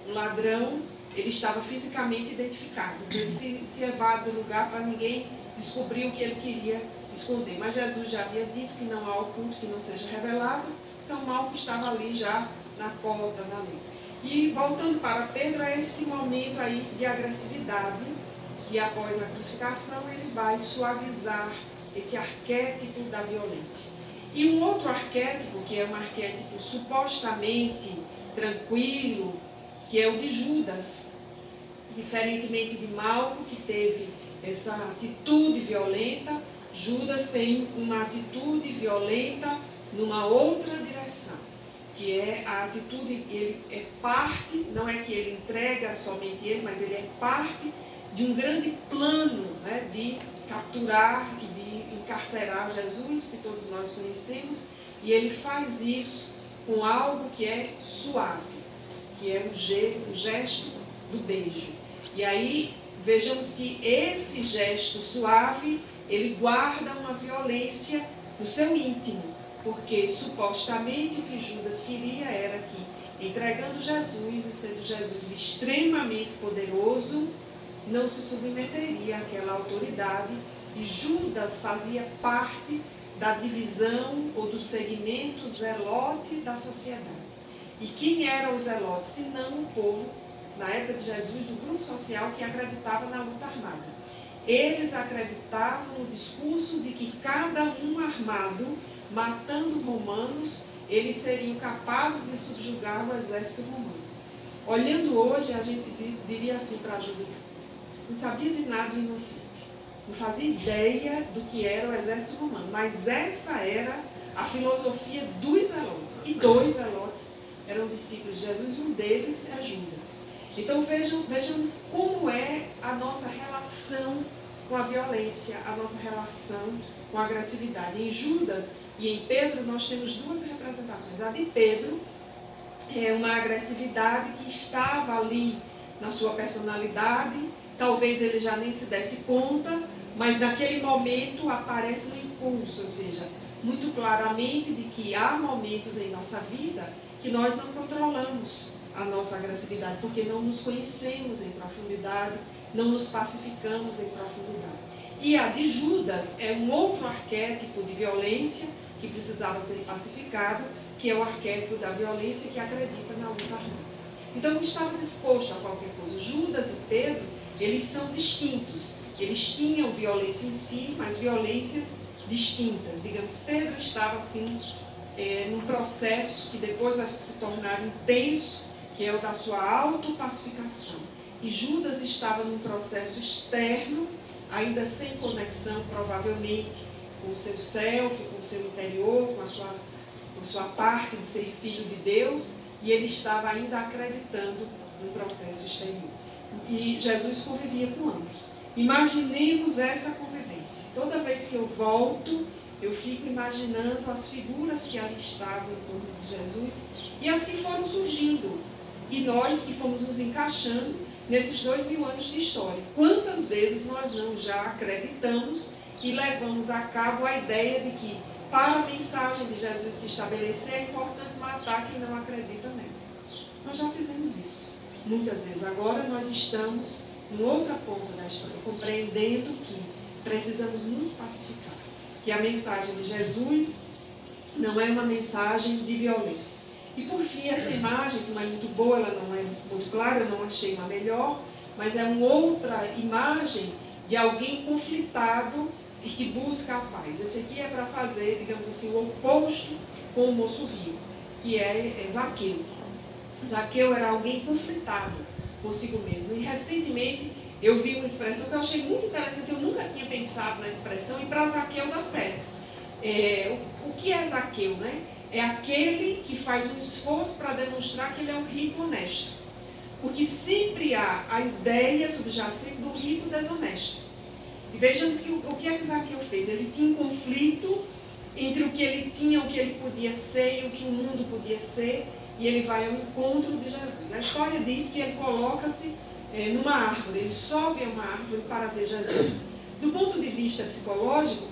um ladrão, ele estava fisicamente identificado. Ele se evade do lugar para ninguém descobrir o que ele queria esconder. Mas Jesus já havia dito que não há oculto que não seja revelado, então Malco estava ali já na corda da lei. E voltando para Pedro, é esse momento aí de agressividade, e após a crucificação ele vai suavizar esse arquétipo da violência. E um outro arquétipo, que é um arquétipo supostamente tranquilo, que é o de Judas. Diferentemente de Malco, que teve essa atitude violenta, Judas tem uma atitude violenta numa outra direção, que é a atitude, ele é parte, não é que ele entrega somente ele, mas ele é parte de um grande plano, né, de capturar e de encarcerar Jesus, que todos nós conhecemos, e ele faz isso com algo que é suave, que é o gesto do beijo. E aí, vejamos que esse gesto suave, ele guarda uma violência no seu íntimo, porque supostamente o que Judas queria era que, entregando Jesus e sendo Jesus extremamente poderoso, não se submeteria àquela autoridade, e Judas fazia parte da divisão ou do segmento zelote da sociedade. E quem eram os zelotes, senão o povo, na época de Jesus, o grupo social que acreditava na luta armada. Eles acreditavam no discurso de que cada um armado, matando romanos, eles seriam capazes de subjugar o exército romano. Olhando hoje, a gente diria assim para Judas: não sabia de nada o inocente, não fazia ideia do que era o exército romano, mas essa era a filosofia dos zelotes, e 2 zelotes eram discípulos de Jesus, um deles é Judas. Então vejamos como é a nossa relação com a violência, a nossa relação com a agressividade. Em Judas e em Pedro nós temos 2 representações. A de Pedro é uma agressividade que estava ali na sua personalidade, talvez ele já nem se desse conta, mas naquele momento aparece um impulso, ou seja, muito claramente de que há momentos em nossa vida que nós não controlamos a nossa agressividade, porque não nos conhecemos em profundidade, não nos pacificamos em profundidade. E a de Judas é um outro arquétipo de violência que precisava ser pacificado, que é o arquétipo da violência que acredita na luta armada. Então, não estava disposto a qualquer coisa. Judas e Pedro, eles são distintos. Eles tinham violência em si, mas violências distintas. Digamos, Pedro estava assim, num processo que depois vai se tornar intenso, que é o da sua autopacificação. E Judas estava num processo externo, ainda sem conexão, provavelmente, com o seu self, com o seu interior, com a sua parte de ser filho de Deus, e ele estava ainda acreditando no processo exterior. E Jesus convivia com ambos. Imaginemos essa convivência. Toda vez que eu volto, eu fico imaginando as figuras que ali estavam em torno de Jesus, e assim foram surgindo. E nós que fomos nos encaixando nesses 2000 anos de história. Quantas vezes nós não já acreditamos e levamos a cabo a ideia de que, para a mensagem de Jesus se estabelecer, é importante matar quem não acredita nela. Nós já fizemos isso muitas vezes. Agora nós estamos em outra ponta da história, compreendendo que precisamos nos pacificar. Que a mensagem de Jesus não é uma mensagem de violência. E por fim, essa imagem, que não é muito boa, ela não é muito clara, eu não achei uma melhor, mas é uma outra imagem de alguém conflitado e que busca a paz. Esse aqui é para fazer, digamos assim, o oposto com o moço rico, que é Zaqueu. Zaqueu era alguém conflitado consigo mesmo. E recentemente eu vi uma expressão que eu achei muito interessante, eu nunca tinha pensado na expressão, e para Zaqueu dá certo. O que é Zaqueu, né? É aquele que faz um esforço para demonstrar que ele é um rico honesto. Porque sempre há a ideia subjacente do rico desonesto. E vejamos que o que é que Zaqueu fez? Ele tinha um conflito entre o que ele tinha, o que ele podia ser e o que o mundo podia ser, e ele vai ao encontro de Jesus. A história diz que ele coloca-se numa árvore, ele sobe a uma árvore para ver Jesus. Do ponto de vista psicológico,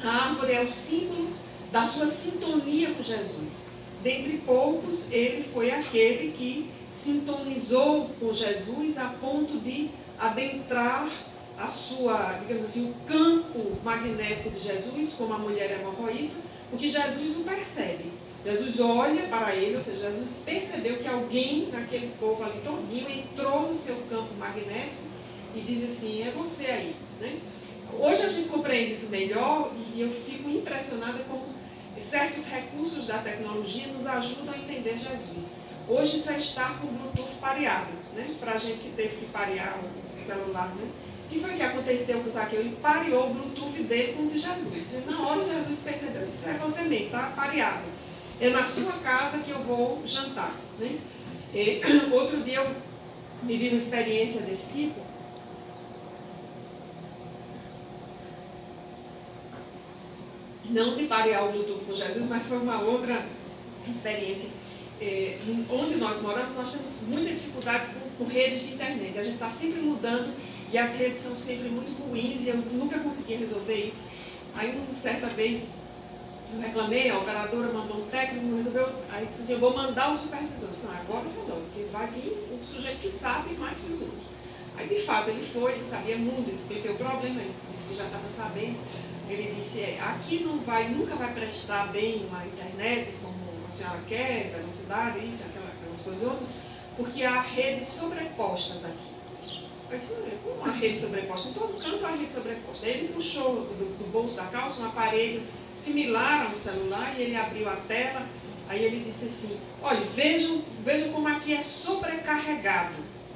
a árvore é o símbolo da sua sintonia com Jesus. Dentre poucos, ele foi aquele que sintonizou com Jesus a ponto de adentrar a sua, digamos assim, o campo magnético de Jesus, como a mulher hemorroísta, porque Jesus o percebe. Jesus olha para ele, ou seja, Jesus percebeu que alguém naquele povo ali todinho entrou no seu campo magnético e diz assim, é você aí, né? Hoje a gente compreende isso melhor e eu fico impressionada como certos recursos da tecnologia nos ajudam a entender Jesus. Hoje isso é estar com o Bluetooth pareado, né? Para a gente que teve que parear o celular, né? O que foi que aconteceu com Zaqueu? Ele pareou o Bluetooth dele com o de Jesus. E na hora Jesus percebeu, isso é você mesmo, está pareado. É na sua casa que eu vou jantar, né? E, outro dia eu vivi uma experiência desse tipo. Não de parear o Bluetooth com Jesus, mas foi uma outra experiência. Onde nós moramos, nós temos muita dificuldade com redes de internet. A gente está sempre mudando e as redes são sempre muito ruins e eu nunca consegui resolver isso. Aí, uma certa vez, eu reclamei, a operadora mandou um técnico, resolveu, aí disse assim, eu vou mandar o supervisor. Eu disse, não, agora resolve, porque vai vir o sujeito que sabe mais que os outros. Aí, de fato, ele foi, ele sabia muito, eu expliquei o problema, ele disse que já estava sabendo. Ele disse, aqui nunca vai prestar bem uma internet como a senhora quer, velocidade, isso, aquelas coisas outras, porque há redes sobrepostas aqui. Eu disse, como uma rede sobreposta? Em todo canto há rede sobreposta. Aí ele puxou do bolso da calça um aparelho similar ao celular e ele abriu a tela, aí ele disse assim, olha, vejam como aqui é sobrecarregado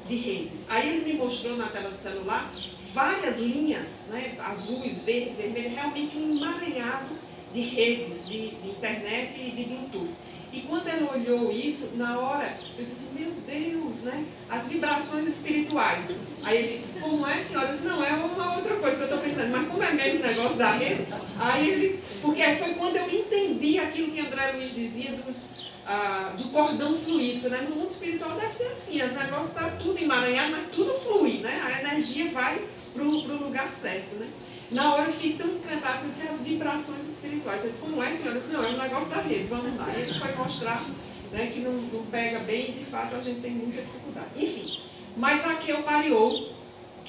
de redes. Aí ele me mostrou na tela do celular várias linhas, né, azuis, verde, vermelho, realmente um emaranhado de redes, de internet e de Bluetooth. E quando ele olhou isso, na hora, eu disse assim, meu Deus, né, as vibrações espirituais. Aí ele, como é, senhora? Eu disse, não, é uma outra coisa que eu estou pensando, mas como é mesmo o negócio da rede? Aí ele, porque foi quando eu entendi aquilo que André Luiz dizia do cordão fluídico, né? No mundo espiritual deve ser assim, o negócio está tudo emaranhado, mas tudo flui, né? A energia vai para o lugar certo, né? Na hora eu fiquei tão encantada com as vibrações espirituais. Ele, como é, senhora? Eu disse, não, é um negócio da rede, vamos lá. E ele foi mostrar, né, que não pega bem e de fato a gente tem muita dificuldade. Enfim, mas Zaqueu pareou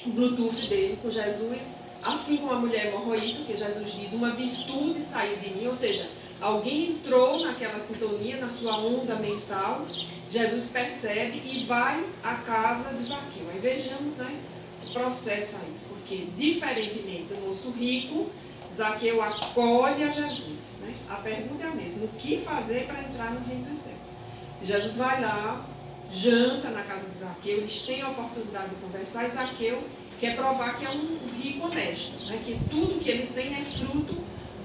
o Bluetooth dele com Jesus, assim como a mulher hemorroísta, que Jesus diz, uma virtude saiu de mim, ou seja, alguém entrou naquela sintonia, na sua onda mental, Jesus percebe e vai à casa de Zaqueu. Aí vejamos, né, o processo aí, porque diferentemente do moço rico, Zaqueu acolhe a Jesus, né? A pergunta é a mesma, o que fazer para entrar no reino dos céus? Jesus vai lá, janta na casa de Zaqueu, eles têm a oportunidade de conversar, e Zaqueu quer provar que é um rico honesto, né? Que tudo que ele tem é fruto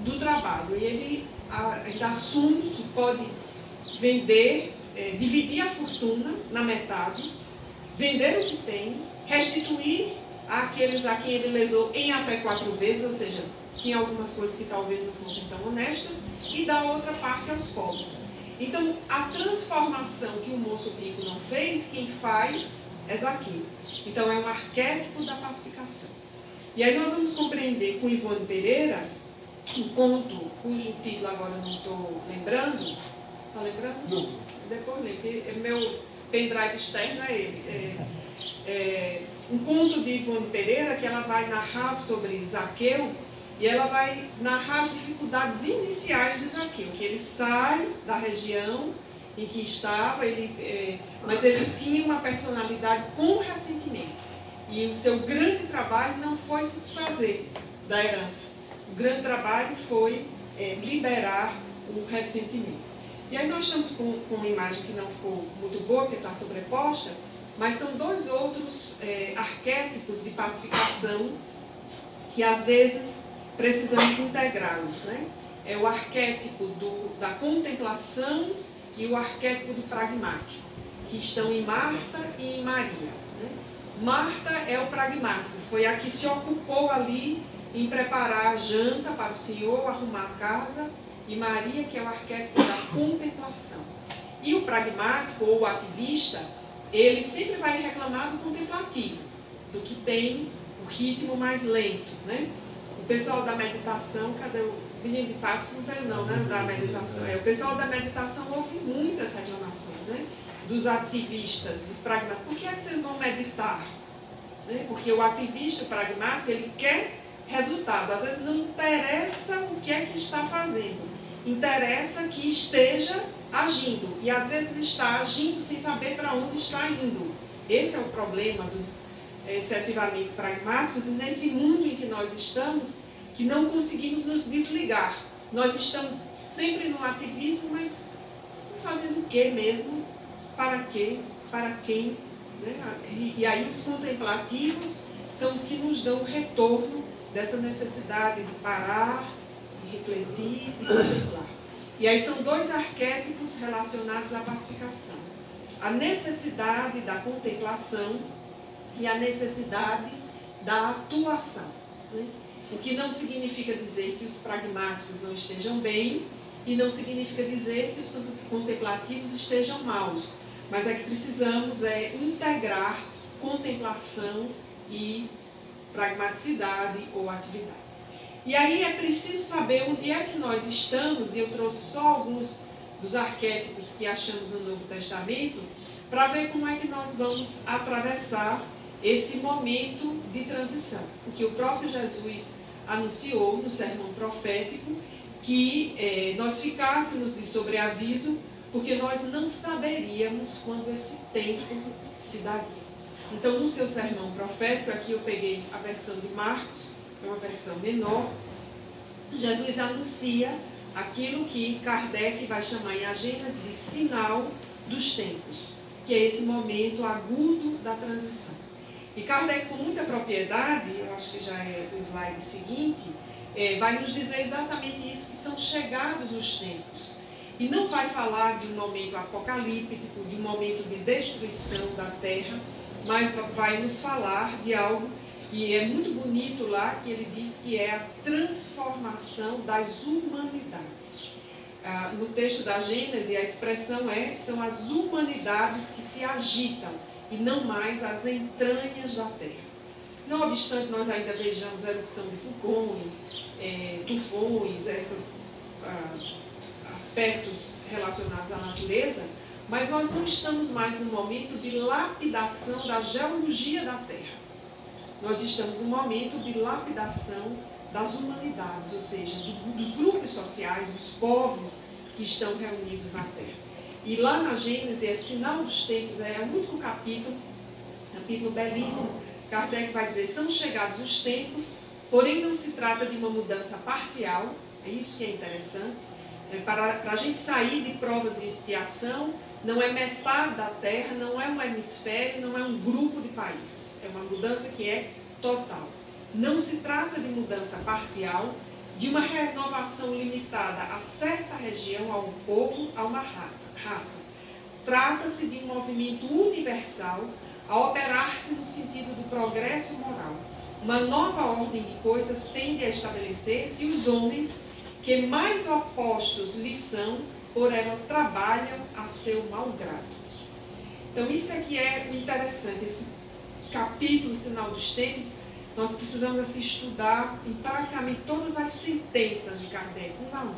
do trabalho, e ele ainda assume que pode vender, dividir a fortuna na metade, vender o que tem, restituir àqueles a quem ele lesou em até 4 vezes, ou seja, tinha algumas coisas que talvez não fossem tão honestas, e dar outra parte aos pobres. Então, a transformação que o moço rico não fez, quem faz é Zaqueu. Então, é um arquétipo da pacificação. E aí nós vamos compreender com Ivone Pereira, um conto cujo título agora eu não estou lembrando. Está lembrando? Não. Depois lembro, porque meu pendrive externo é ele. Um conto de Ivone Pereira, que ela vai narrar sobre Zaqueu, e ela vai narrar as dificuldades iniciais de Zaqueu, que ele sai da região em que estava, mas ele tinha uma personalidade com ressentimento. E o seu grande trabalho não foi se desfazer da herança. O grande trabalho foi liberar o ressentimento. E aí nós estamos com uma imagem que não ficou muito boa, porque está sobreposta, mas são 2 outros arquétipos de pacificação que às vezes precisamos integrá-los, né? É o arquétipo da contemplação e o arquétipo do pragmático, que estão em Marta e em Maria. Né? Marta é o pragmático, foi a que se ocupou ali em preparar a janta para o Senhor, arrumar a casa, e Maria, que é o arquétipo da contemplação. E o pragmático, ou o ativista, ele sempre vai reclamar do contemplativo, do que tem o ritmo mais lento. Né? O pessoal da meditação, cadê o menino de Patos? Não veio não, né? Da meditação. O pessoal da meditação ouve muitas reclamações, né? Dos ativistas, dos pragmáticos. Por que é que vocês vão meditar? Né? Porque o ativista, o pragmático, ele quer resultado. Às vezes não interessa o que é que está fazendo. Interessa que esteja agindo. E às vezes está agindo sem saber para onde está indo. Esse é o problema dos excessivamente pragmáticos. E nesse mundo em que nós estamos, que não conseguimos nos desligar. Nós estamos sempre no ativismo, mas fazendo o que mesmo? Para quê? Para quem? Né? E aí os contemplativos são os que nos dão o retorno dessa necessidade de parar, de refletir, de contemplar. E aí são dois arquétipos relacionados à pacificação. A necessidade da contemplação e a necessidade da atuação. Né? O que não significa dizer que os pragmáticos não estejam bem e não significa dizer que os contemplativos estejam maus. Mas é que precisamos integrar contemplação e pragmaticidade ou atividade. E aí é preciso saber onde é que nós estamos, e eu trouxe só alguns dos arquétipos que achamos no Novo Testamento, para ver como é que nós vamos atravessar esse momento de transição. Porque o próprio Jesus anunciou no sermão profético que nós ficássemos de sobreaviso, porque nós não saberíamos quando esse tempo se daria. Então, no seu sermão profético, aqui eu peguei a versão de Marcos, é uma versão menor, Jesus anuncia aquilo que Kardec vai chamar em Agênesis de sinal dos tempos, que é esse momento agudo da transição. E Kardec, com muita propriedade, eu acho que já é o slide seguinte, vai nos dizer exatamente isso, que são chegados os tempos. E não vai falar de um momento apocalíptico, de um momento de destruição da terra, mas vai nos falar de algo que é muito bonito lá, que ele diz que é a transformação das humanidades. No texto da Gênesis, a expressão são as humanidades que se agitam, e não mais as entranhas da terra. Não obstante nós ainda vejamos a erupção de vulcões, tufões, esses aspectos relacionados à natureza, mas nós não estamos mais no momento de lapidação da geologia da Terra. Nós estamos no momento de lapidação das humanidades, ou seja, dos grupos sociais, dos povos que estão reunidos na Terra. E lá na Gênesis, é sinal dos tempos, é o último capítulo belíssimo. Kardec vai dizer, são chegados os tempos, porém não se trata de uma mudança parcial, é isso que é interessante. Para a gente sair de provas de expiação, não é metade da Terra, não é um hemisfério, não é um grupo de países. É uma mudança que é total. Não se trata de mudança parcial, de uma renovação limitada a certa região, a um povo, a uma raça. Trata-se de um movimento universal a operar-se no sentido do progresso moral. Uma nova ordem de coisas tende a estabelecer-se e os homens, que mais opostos lhes são, por ela trabalham a seu malgrado. Então isso aqui é interessante, esse capítulo Sinal dos Tempos, nós precisamos assim, estudar em praticamente todas as sentenças de Kardec, um a um.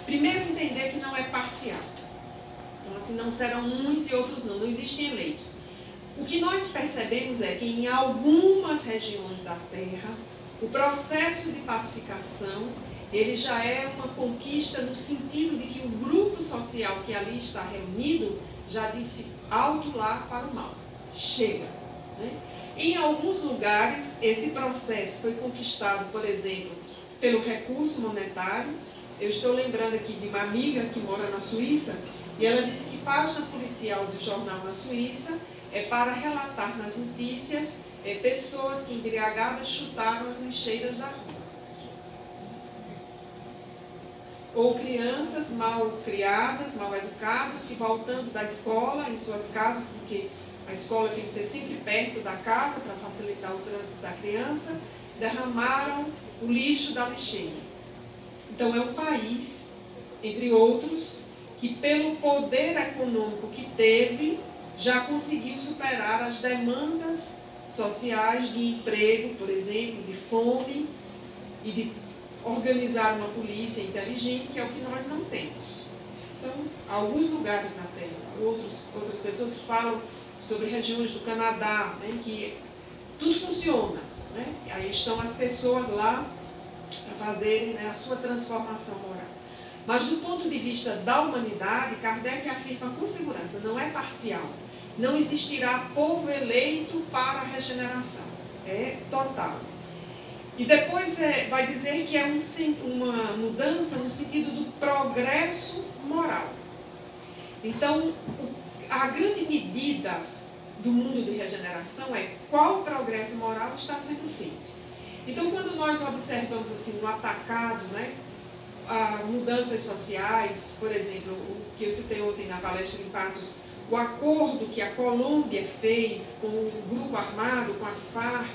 Primeiro entender que não é parcial. Então assim, não serão uns e outros não existem eleitos. O que nós percebemos é que em algumas regiões da Terra, o processo de pacificação ele já é uma conquista no sentido de que o grupo social que ali está reunido já disse alto lá para o mal. Chega. Né? Em alguns lugares, esse processo foi conquistado, por exemplo, pelo recurso monetário. Eu estou lembrando aqui de uma amiga que mora na Suíça, e ela disse que página policial do jornal na Suíça é para relatar nas notícias pessoas que embriagadas chutaram as lixeiras da rua. ou crianças mal criadas, mal educadas, que voltando da escola em suas casas, porque a escola tem que ser sempre perto da casa para facilitar o trânsito da criança, derramaram o lixo da lixeira. Então é um país, entre outros, que pelo poder econômico que teve, já conseguiu superar as demandas sociais de emprego, por exemplo, de fome e de organizar uma polícia inteligente, que é o que nós não temos. Então, alguns lugares na Terra, outras pessoas que falam sobre regiões do Canadá, né, que tudo funciona, né? Aí estão as pessoas lá para fazerem, né, a sua transformação moral. Mas do ponto de vista da humanidade, Kardec afirma com segurança, não é parcial. Não existirá povo eleito para a regeneração. É total. E depois vai dizer que é uma mudança no sentido do progresso moral. Então, a grande medida do mundo de regeneração é qual progresso moral está sendo feito. Então, quando nós observamos assim, no atacado, né, mudanças sociais, por exemplo, o que eu citei ontem na palestra em Patos, o acordo que a Colômbia fez com o grupo armado, com as Farc,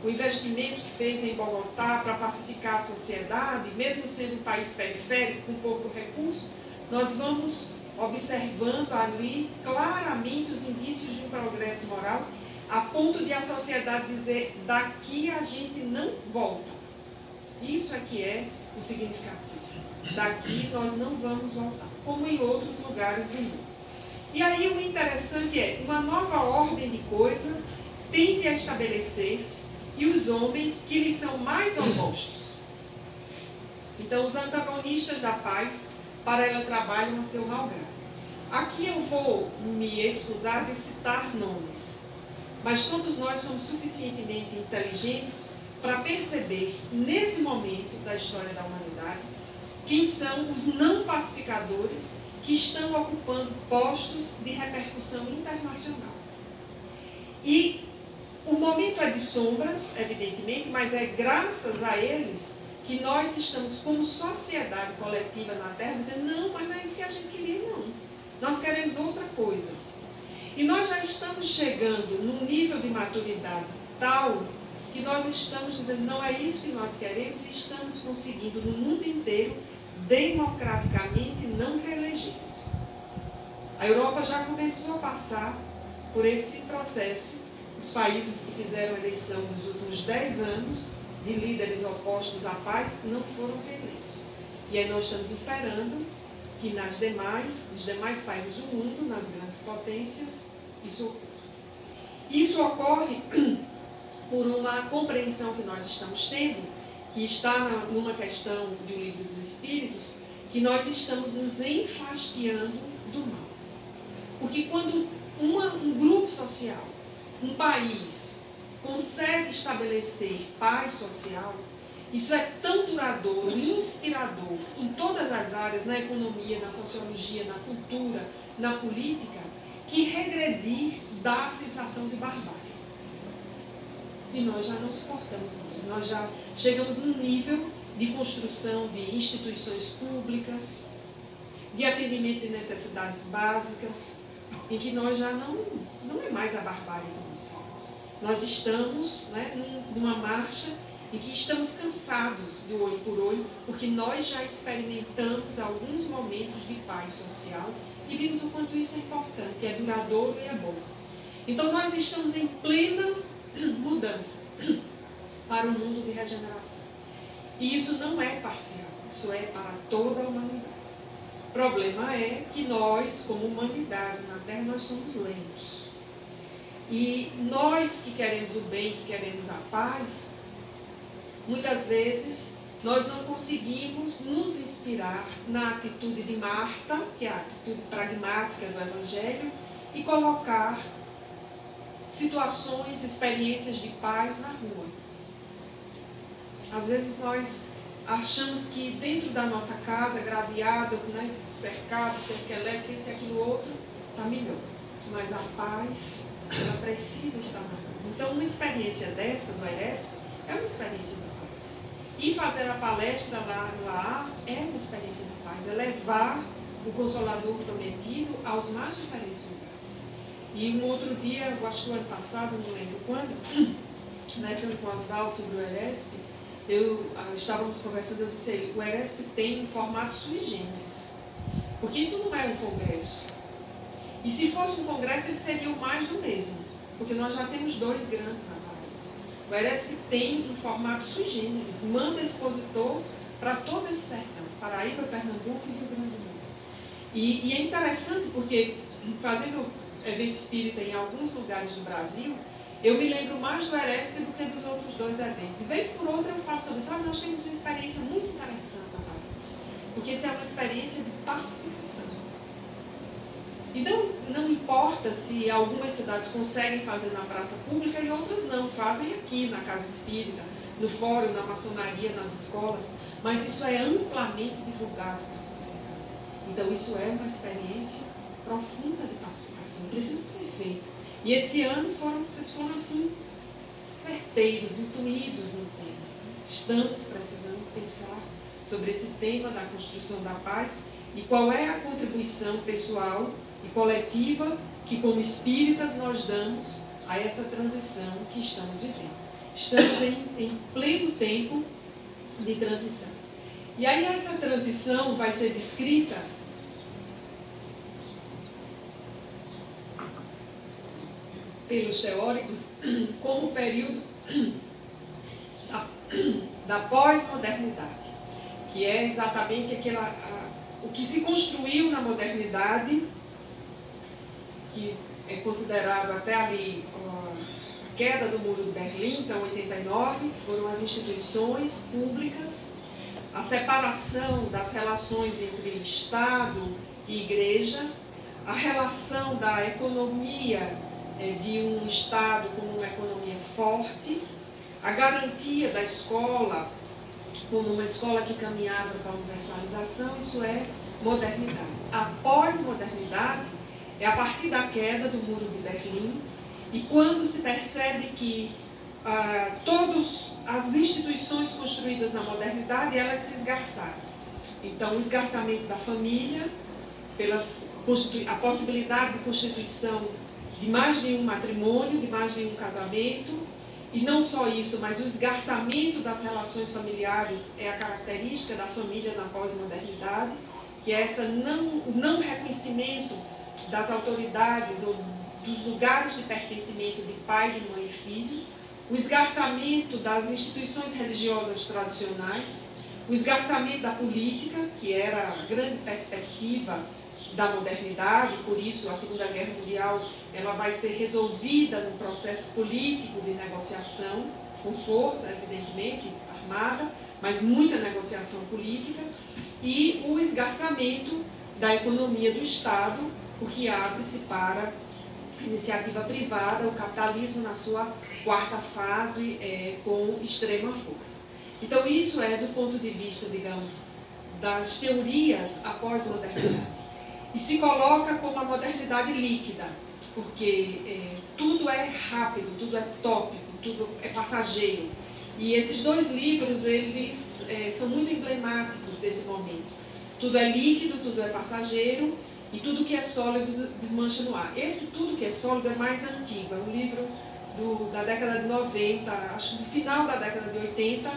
o investimento que fez em Bogotá para pacificar a sociedade, mesmo sendo um país periférico, com pouco recurso, nós vamos observando ali claramente os indícios de um progresso moral, a ponto de a sociedade dizer, daqui a gente não volta. Isso é que é o significativo. Daqui nós não vamos voltar, como em outros lugares do mundo. E aí o interessante é, uma nova ordem de coisas tende a estabelecer-se e os homens que lhes são mais opostos. Então, os antagonistas da paz, para ela trabalham a seu malgrado. Aqui eu vou me excusar de citar nomes, mas todos nós somos suficientemente inteligentes para perceber, nesse momento da história da humanidade, quem são os não pacificadores que estão ocupando postos de repercussão internacional. E o momento é de sombras, evidentemente, mas é graças a eles que nós estamos, como sociedade coletiva na Terra, dizendo, não, mas não é isso que a gente queria, não. Nós queremos outra coisa. E nós já estamos chegando num nível de maturidade tal que nós estamos dizendo, não é isso que nós queremos, e estamos conseguindo no mundo inteiro, democraticamente, não reelegê-los. A Europa já começou a passar por esse processo. Os países que fizeram eleição nos últimos 10 anos, de líderes opostos à paz, não foram reeleitos. E aí nós estamos esperando que nos demais países do mundo, nas grandes potências, isso ocorre por uma compreensão que nós estamos tendo, que está numa questão de O Livro dos Espíritos, que nós estamos nos enfastiando do mal. Porque quando um grupo social, um país, consegue estabelecer paz social, isso é tão duradouro, inspirador, em todas as áreas, na economia, na sociologia, na cultura, na política, que regredir dá a sensação de barbárie. E nós já não suportamos mais. Nós já chegamos num nível de construção de instituições públicas, de atendimento de necessidades básicas, em que nós já não é mais a barbárie que nós temos. Nós estamos, né, numa marcha em que estamos cansados do olho por olho, porque nós já experimentamos alguns momentos de paz social e vimos o quanto isso é importante, é duradouro e é bom. Então nós estamos em plena mudança para o mundo de regeneração. E isso não é parcial, isso é para toda a humanidade. O problema é que nós, como humanidade na Terra, nós somos lentos. E nós que queremos o bem, que queremos a paz, muitas vezes nós não conseguimos nos inspirar na atitude de Marta, que é a atitude pragmática do Evangelho, e colocar situações, experiências de paz na rua. Às vezes nós achamos que dentro da nossa casa, gradeado, né, cercado, cerca elétrica, isso e aquilo outro, está melhor. Mas a paz, ela precisa estar na casa. Então, uma experiência dessa, do ERESP, é uma experiência da paz. E fazer a palestra lá no AA é uma experiência de paz, é levar o Consolador prometido aos mais diferentes lugares. E um outro dia, eu acho que o ano passado, não lembro quando, conversando com o Oswaldo sobre o ERESP, estávamos conversando, eu disse a ele, o ERESP tem um formato sui generis, porque isso não é um congresso. E se fosse um congresso, ele seria o mais do mesmo, porque nós já temos 2 grandes na Paraíba. O ERESP tem um formato sui generis, manda expositor para todo esse sertão, Paraíba, Pernambuco e Rio Grande do Norte. E é interessante porque, fazendo evento espírita em alguns lugares do Brasil, eu me lembro mais do ERESP do que dos outros 2 eventos. De vez por outra eu falo sobre isso. Nós temos uma experiência muito interessante na Paraíba, porque isso é uma experiência de pacificação. E não importa se algumas cidades conseguem fazer na praça pública e outras não, fazem aqui na Casa Espírita, no fórum, na maçonaria, nas escolas, mas isso é amplamente divulgado para a sociedade. Então isso é uma experiência profunda de pacificação, precisa ser feito. E esse ano vocês foram assim, certeiros, intuídos no tema. Estamos precisando pensar sobre esse tema da construção da paz e qual é a contribuição pessoal e coletiva que, como espíritas, nós damos a essa transição que estamos vivendo. Estamos em pleno tempo de transição. E aí essa transição vai ser descrita pelos teóricos como o período da pós-modernidade, que é exatamente o que se construiu na modernidade, que é considerado até ali a queda do Muro de Berlim, então 89, que foram as instituições públicas, a separação das relações entre Estado e Igreja, a relação da economia de um Estado como uma economia forte, a garantia da escola como uma escola que caminhava para a universalização, isso é modernidade. A pós-modernidade é a partir da queda do Muro de Berlim e quando se percebe que todas as instituições construídas na modernidade, elas se esgarçaram. Então, o esgarçamento da família, a possibilidade de constituição de mais de um matrimônio, de mais de um casamento, e não só isso, mas o esgarçamento das relações familiares é a característica da família na pós-modernidade, que é o não reconhecimento das autoridades ou dos lugares de pertencimento de pai, de mãe e filho, o esgarçamento das instituições religiosas tradicionais, o esgarçamento da política, que era a grande perspectiva da modernidade, por isso a Segunda Guerra Mundial ela vai ser resolvida num processo político de negociação, com força, evidentemente, armada, mas muita negociação política, e o esgarçamento da economia do Estado, porque abre-se para a iniciativa privada, o capitalismo na sua 4ª fase com extrema força. Então isso é do ponto de vista, digamos, das teorias após a modernidade. E se coloca como a modernidade líquida, porque tudo é rápido, tudo é tópico, tudo é passageiro. E esses 2 livros, eles são muito emblemáticos desse momento. Tudo é líquido, tudo é passageiro, e tudo que é sólido desmancha no ar. Esse Tudo que é sólido é mais antigo, é um livro da década de 90, acho que do final da década de 80,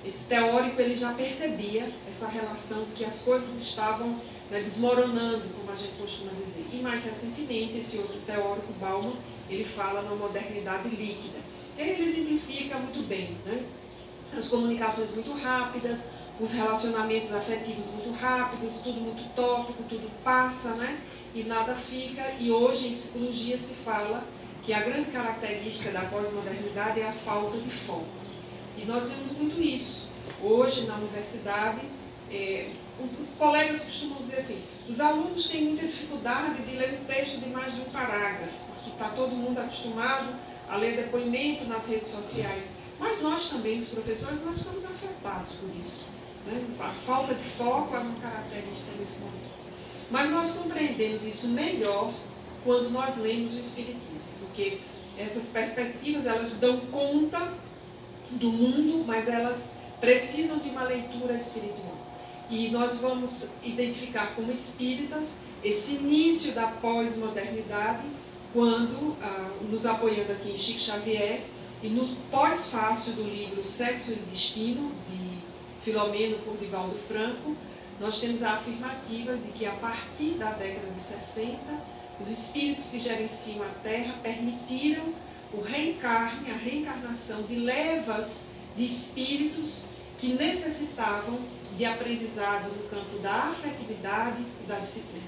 esse teórico ele já percebia essa relação de que as coisas estavam desmoronando, como a gente costuma dizer. E mais recentemente, esse outro teórico, Bauman, ele fala na modernidade líquida. E aí ele exemplifica muito bem, né? As comunicações muito rápidas, os relacionamentos afetivos muito rápidos, tudo muito tópico, tudo passa, né? E nada fica. E hoje em psicologia se fala que a grande característica da pós-modernidade é a falta de foco. E nós vemos muito isso. Hoje na universidade, os colegas costumam dizer assim, os alunos têm muita dificuldade de ler um texto de mais de um parágrafo, porque está todo mundo acostumado a ler depoimento nas redes sociais. Mas nós também, os professores, nós estamos afetados por isso. Né? A falta de foco é uma característica desse momento. Mas nós compreendemos isso melhor quando nós lemos o Espiritismo, porque essas perspectivas, elas dão conta do mundo, mas elas precisam de uma leitura espiritual. E nós vamos identificar como espíritas esse início da pós-modernidade, quando, nos apoiando aqui em Chico Xavier, e no pós-fácil do livro Sexo e Destino, de Filomeno, por Divaldo Franco, nós temos a afirmativa de que, a partir da década de 60, os espíritos que gerenciam a Terra permitiram o reencarne, a reencarnação de levas de espíritos que necessitavam de aprendizado no campo da afetividade e da disciplina.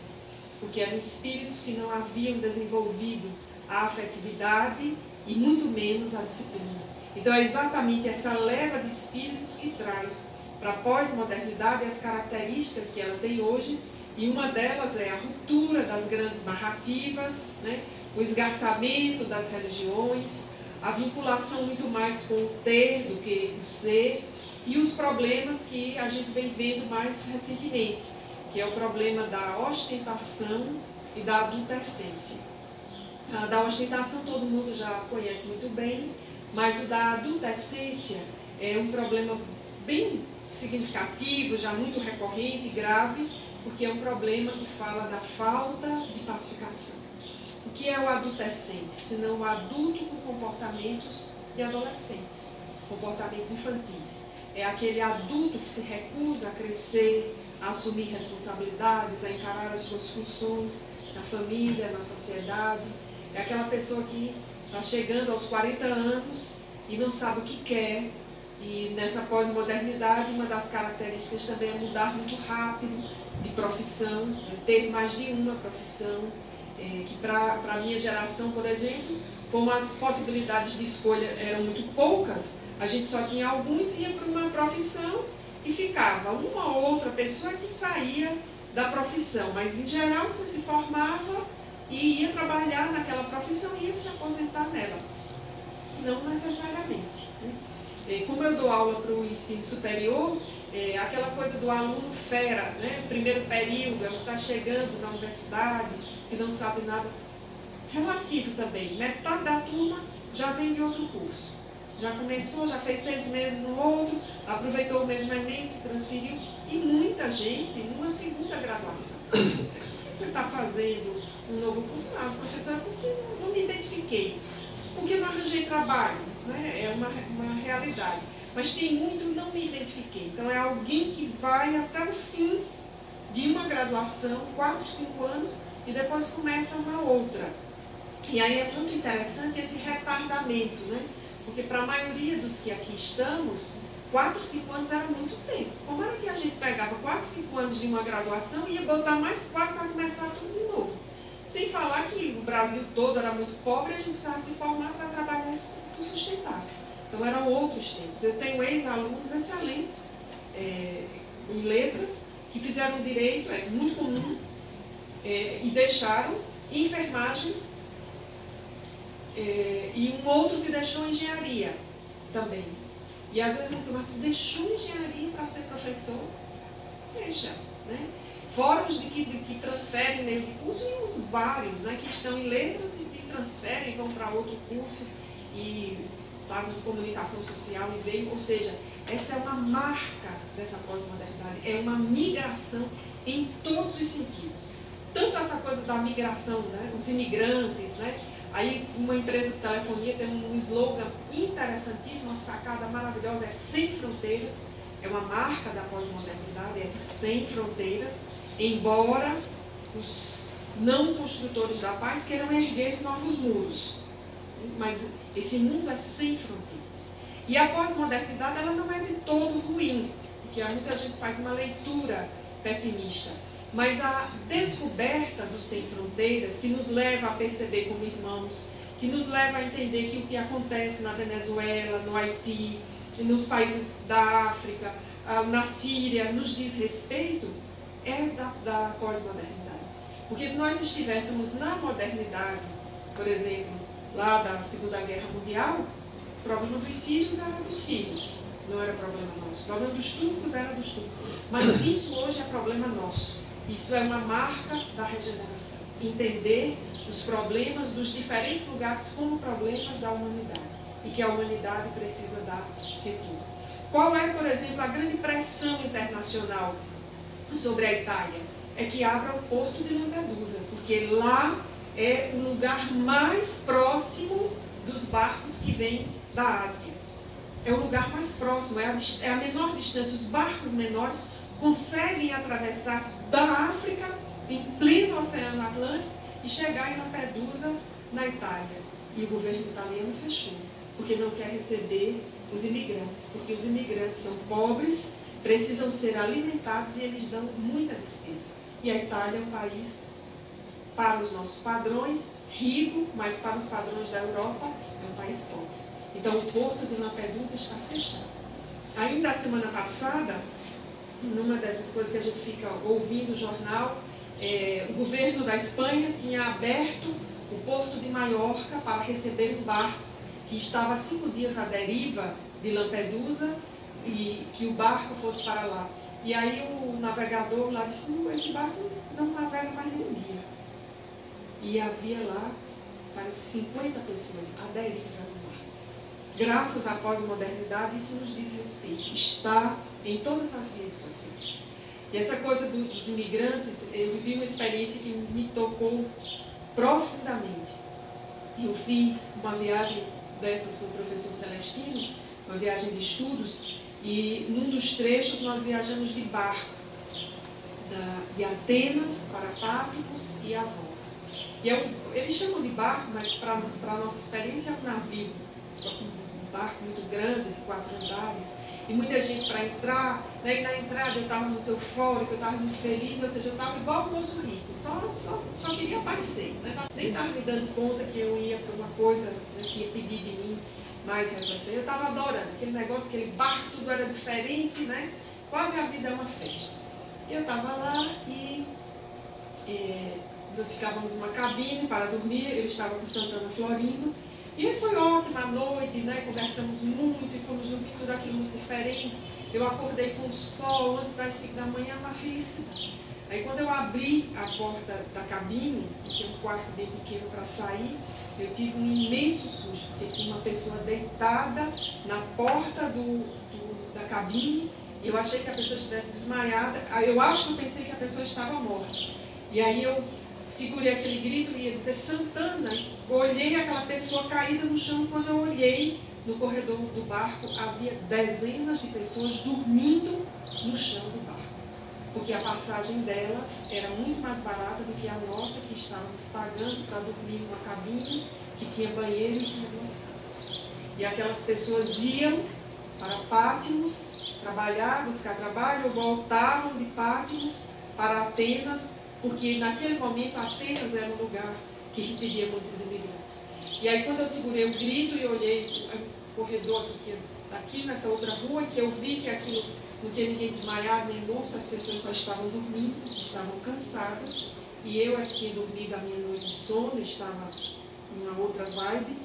Porque eram espíritos que não haviam desenvolvido a afetividade e muito menos a disciplina. Então é exatamente essa leva de espíritos que traz para a pós-modernidade as características que ela tem hoje, e uma delas é a ruptura das grandes narrativas, né? O esgarçamento das religiões, a vinculação muito mais com o ter do que o ser, e os problemas que a gente vem vendo mais recentemente, que é o problema da ostentação e da adultescência. A da ostentação todo mundo já conhece muito bem, mas o da adultescência é um problema bem significativo, já muito recorrente e grave, porque é um problema que fala da falta de pacificação. O que é o adultescente? Senão o adulto com comportamentos de adolescentes, comportamentos infantis. É aquele adulto que se recusa a crescer, a assumir responsabilidades, a encarar as suas funções na família, na sociedade. É aquela pessoa que está chegando aos 40 anos e não sabe o que quer. E nessa pós-modernidade, uma das características também é mudar muito rápido de profissão, ter mais de uma profissão, que para a minha geração, por exemplo, como as possibilidades de escolha eram muito poucas, a gente só tinha alguns e ia para uma profissão e ficava uma ou outra pessoa que saía da profissão, mas em geral você se formava e ia trabalhar naquela profissão e ia se aposentar nela. Não necessariamente, né? Como eu dou aula para o ensino superior, aquela coisa do aluno fera, né? Primeiro período, ele está chegando na universidade, que não sabe nada, relativo também. Metade da turma já vem de outro curso. Já começou, já fez 6 meses no outro, aproveitou o mesmo Enem, se transferiu. E muita gente numa segunda graduação. Por que você está fazendo um novo curso? Ah, professora, porque não me identifiquei. Porque não arranjei trabalho. Né? É uma realidade. Mas tem muito não me identifiquei. Então é alguém que vai até o fim de uma graduação, 4, 5 anos, e depois começa uma outra. E aí é muito interessante esse retardamento, né? Porque para a maioria dos que aqui estamos, 4, 5 anos era muito tempo. Como era que a gente pegava 4, 5 anos de uma graduação e ia botar mais 4 para começar tudo de novo? Sem falar que o Brasil todo era muito pobre e a gente precisava se formar para trabalhar e se sustentar. Então eram outros tempos. Eu tenho ex-alunos excelentes em letras, que fizeram direito, é muito comum, e deixaram enfermagem, e um outro que deixou engenharia também. E às vezes eu assim, deixou engenharia para ser professor? Deixa, né? Fora os que transferem meio de curso, e os vários, né, que estão em letras e que transferem, vão para outro curso e está em comunicação social e veio. Ou seja, essa é uma marca dessa pós-modernidade, é uma migração em todos os sentidos. Tanto essa coisa da migração, né, os imigrantes, né? Aí uma empresa de telefonia tem um slogan interessantíssimo, uma sacada maravilhosa, é sem fronteiras, é uma marca da pós-modernidade, é sem fronteiras, embora os não construtores da paz queiram erguer novos muros. Mas esse mundo é sem fronteiras. E a pós-modernidade ela não é de todo ruim, porque muita gente faz uma leitura pessimista. Mas a descoberta do sem fronteiras, que nos leva a perceber como irmãos, que nos leva a entender que o que acontece na Venezuela, no Haiti, nos países da África, na Síria, nos diz respeito, é da pós-modernidade. Porque se nós estivéssemos na modernidade, por exemplo, lá da Segunda Guerra Mundial, o problema dos sírios era dos sírios, não era problema nosso. O problema dos turcos era dos turcos. Mas isso hoje é problema nosso. Isso é uma marca da regeneração. Entender os problemas dos diferentes lugares como problemas da humanidade. E que a humanidade precisa dar retorno. Qual é, por exemplo, a grande pressão internacional sobre a Itália? É que abra o porto de Lampedusa, porque lá é o lugar mais próximo dos barcos que vêm da Ásia. É o lugar mais próximo, é a menor distância. Os barcos menores conseguem atravessar da África, em pleno Oceano Atlântico, e chegar em Lampedusa, na Itália. E o governo italiano fechou, porque não quer receber os imigrantes, porque os imigrantes são pobres, precisam ser alimentados e eles dão muita despesa. E a Itália é um país, para os nossos padrões, rico, mas para os padrões da Europa, é um país pobre. Então o porto de Lampedusa está fechado. Ainda a semana passada, numa dessas coisas que a gente fica ouvindo no jornal, o governo da Espanha tinha aberto o porto de Maiorca para receber um barco que estava há 5 dias à deriva de Lampedusa e que o barco fosse para lá. E aí o navegador lá disse, não, esse barco não navega mais nenhum dia. E havia lá, parece que 50 pessoas à deriva no mar. Graças à pós-modernidade, isso nos diz respeito. Está em todas as redes sociais. E essa coisa dos imigrantes, eu vivi uma experiência que me tocou profundamente. Eu fiz uma viagem dessas com o professor Celestino, uma viagem de estudos, e num dos trechos nós viajamos de barco, de Atenas para Patmos e a volta. E eles chamam de barco, mas para a nossa experiência é um navio, um barco muito grande, de 4 andares, e muita gente para entrar, né? E na entrada eu estava muito eufórica, eu estava muito feliz, ou seja, eu estava igual o moço rico, só queria aparecer, né? Nem estava me dando conta que eu ia para uma coisa, né, que ia pedir de mim mais reflexão. Eu estava adorando, aquele negócio, aquele barco, tudo era diferente, né? Quase a vida é uma festa. Eu estava lá e nós ficávamos numa cabine para dormir, eu estava com Santana Florino, e foi ótima a noite, né? Conversamos muito e fomos dormir, tudo aquilo muito diferente. Eu acordei com o sol antes das 5 da manhã, uma felicidade. Aí quando eu abri a porta da cabine, tinha um quarto bem pequeno para sair, eu tive um imenso susto, porque tinha uma pessoa deitada na porta da cabine, e eu achei que a pessoa estivesse desmaiada. Eu acho que eu pensei que a pessoa estava morta. E aí eu segurei aquele grito e ia dizer Santana. Eu olhei aquela pessoa caída no chão. Quando eu olhei no corredor do barco, havia dezenas de pessoas dormindo no chão do barco. Porque a passagem delas era muito mais barata do que a nossa, que estávamos pagando para dormir numa cabine que tinha banheiro e tinha 2 camas. E aquelas pessoas iam para Patmos trabalhar, buscar trabalho, ou voltavam de Patmos para Atenas, porque naquele momento Atenas era um lugar que recebia muitos imigrantes. E aí quando eu segurei o grito e olhei o corredor aqui nessa outra rua, que eu vi que aquilo não tinha ninguém desmaiado nem morto, as pessoas só estavam dormindo, estavam cansadas, e eu é que tinha dormido a minha noite de sono, estava em uma outra vibe,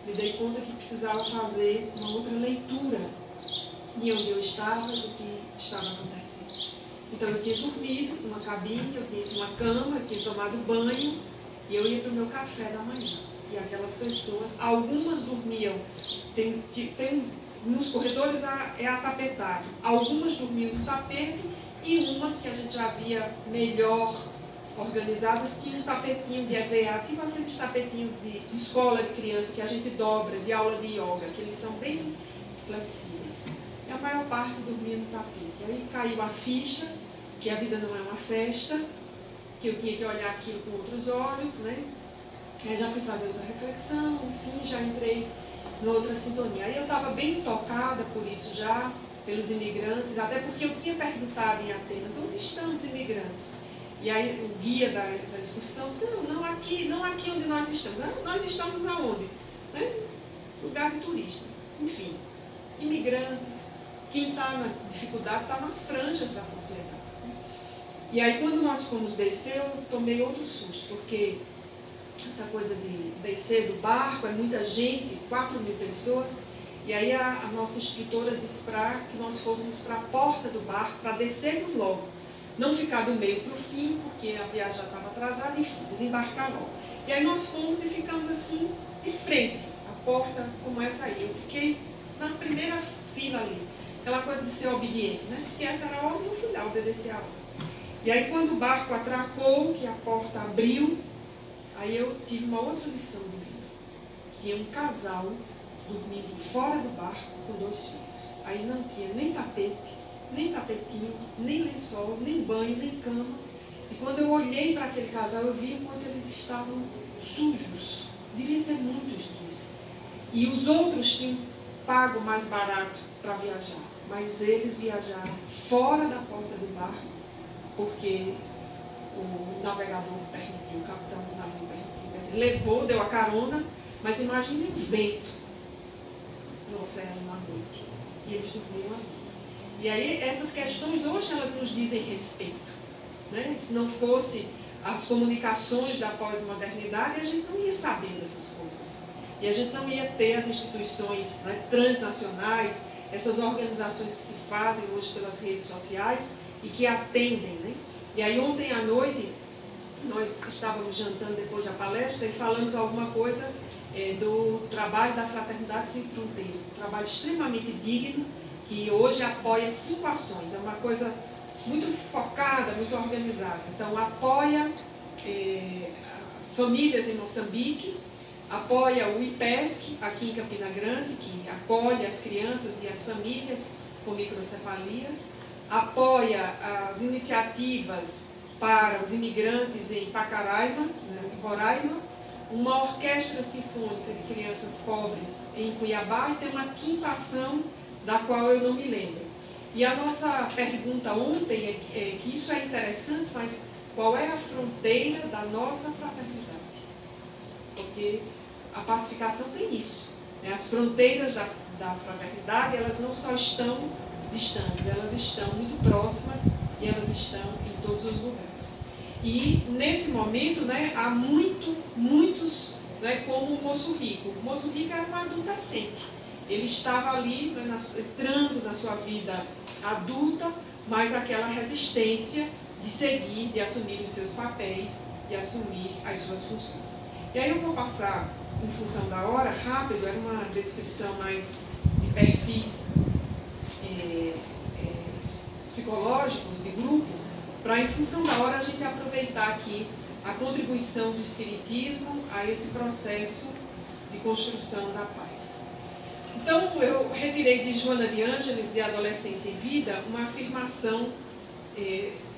me dei conta que precisava fazer uma outra leitura de onde eu estava e do que estava acontecendo. Então eu tinha dormido numa cabine, eu tinha uma cama, eu tinha tomado banho e eu ia para o meu café da manhã. E aquelas pessoas, algumas dormiam, nos corredores é atapetado, algumas dormiam no tapete e umas que a gente já via melhor organizadas tinham um tapetinho de EVA, tipo aqueles tapetinhos de escola de criança que a gente dobra, de aula de yoga, que eles são bem flexíveis. E a maior parte dormia no tapete. Aí caiu a ficha, que a vida não é uma festa, que eu tinha que olhar aquilo com outros olhos, né? Aí já fui fazer outra reflexão, enfim, já entrei em outra sintonia. Aí eu estava bem tocada por isso já, pelos imigrantes, até porque eu tinha perguntado em Atenas, onde estão os imigrantes? E aí o guia da excursão disse, não aqui onde nós estamos. Ah, nós estamos aonde? Né? Lugar de turista. Enfim, imigrantes, quem está na dificuldade está nas franjas da sociedade. E aí quando nós fomos descer, eu tomei outro susto, porque essa coisa de descer do barco, é muita gente, 4.000 pessoas, e aí a nossa instrutora disse para que nós fôssemos para a porta do barco, para descermos logo. Não ficar do meio para o fim, porque a viagem já estava atrasada, enfim, desembarcar logo. E aí nós fomos e ficamos assim, de frente, a porta como essa aí. Eu fiquei na primeira fila ali. aquela coisa de ser obediente, né? Disse que essa era a ordem, eu fui lá obedecer a ordem. E aí quando o barco atracou, que a porta abriu, aí eu tive uma outra lição de vida. Tinha um casal dormindo fora do barco com 2 filhos. Aí não tinha nem tapete, nem tapetinho, nem lençol, nem banho, nem cama. E quando eu olhei para aquele casal, eu vi o quanto eles estavam sujos. Devia ser muitos dias. E os outros tinham pago mais barato para viajar. Mas eles viajaram fora da porta do barco, porque o navegador permitiu, o capitão do navio permitiu. Quer dizer, levou, deu a carona, mas imagine o vento no oceano à noite. E eles dormiram ali. E aí essas questões hoje elas nos dizem respeito, né? Se não fosse as comunicações da pós-modernidade, a gente não ia saber dessas coisas. E a gente não ia ter as instituições, né, transnacionais, essas organizações que se fazem hoje pelas redes sociais e que atendem, né? E aí ontem à noite nós estávamos jantando depois da palestra e falamos alguma coisa do trabalho da Fraternidade Sem Fronteiras, um trabalho extremamente digno, que hoje apoia 5 ações, é uma coisa muito focada, muito organizada. Então apoia as famílias em Moçambique, apoia o IPESC aqui em Campina Grande, que acolhe as crianças e as famílias com microcefalia, apoia as iniciativas para os imigrantes em Pacaraima, né, em Roraima, uma orquestra sinfônica de crianças pobres em Cuiabá, e tem uma 5ª ação da qual eu não me lembro. E a nossa pergunta ontem é que isso é interessante, mas qual é a fronteira da nossa fraternidade? Porque a pacificação tem isso, né? As fronteiras da fraternidade, elas não só estão distantes, elas estão muito próximas e elas estão em todos os lugares. E nesse momento, né, há muitos, né, como o Moço Rico. O Moço Rico era um adolescente. Ele estava ali, né, entrando na sua vida adulta, mas aquela resistência de seguir, de assumir os seus papéis, de assumir as suas funções. E aí eu vou passar, em função da hora, rápido, era uma descrição mais de perfis psicológicos, de grupo, para, em função da hora, a gente aproveitar aqui a contribuição do Espiritismo a esse processo de construção da paz. Então, eu retirei de Joana de Ângeles, de Adolescência e Vida, uma afirmação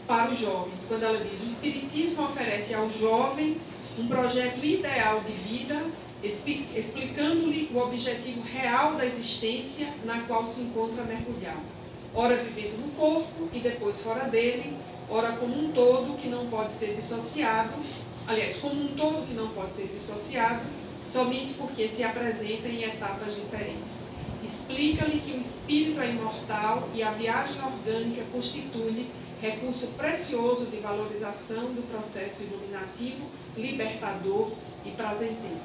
para os jovens, quando ela diz: o Espiritismo oferece ao jovem um projeto ideal de vida, explicando-lhe o objetivo real da existência na qual se encontra mergulhado, ora vivendo no corpo e depois fora dele, ora como um todo que não pode ser dissociado, aliás, como um todo que não pode ser dissociado, somente porque se apresenta em etapas diferentes. Explica-lhe que o espírito é imortal e a viagem orgânica constitui recurso precioso de valorização do processo iluminativo, libertador e prazenteiro.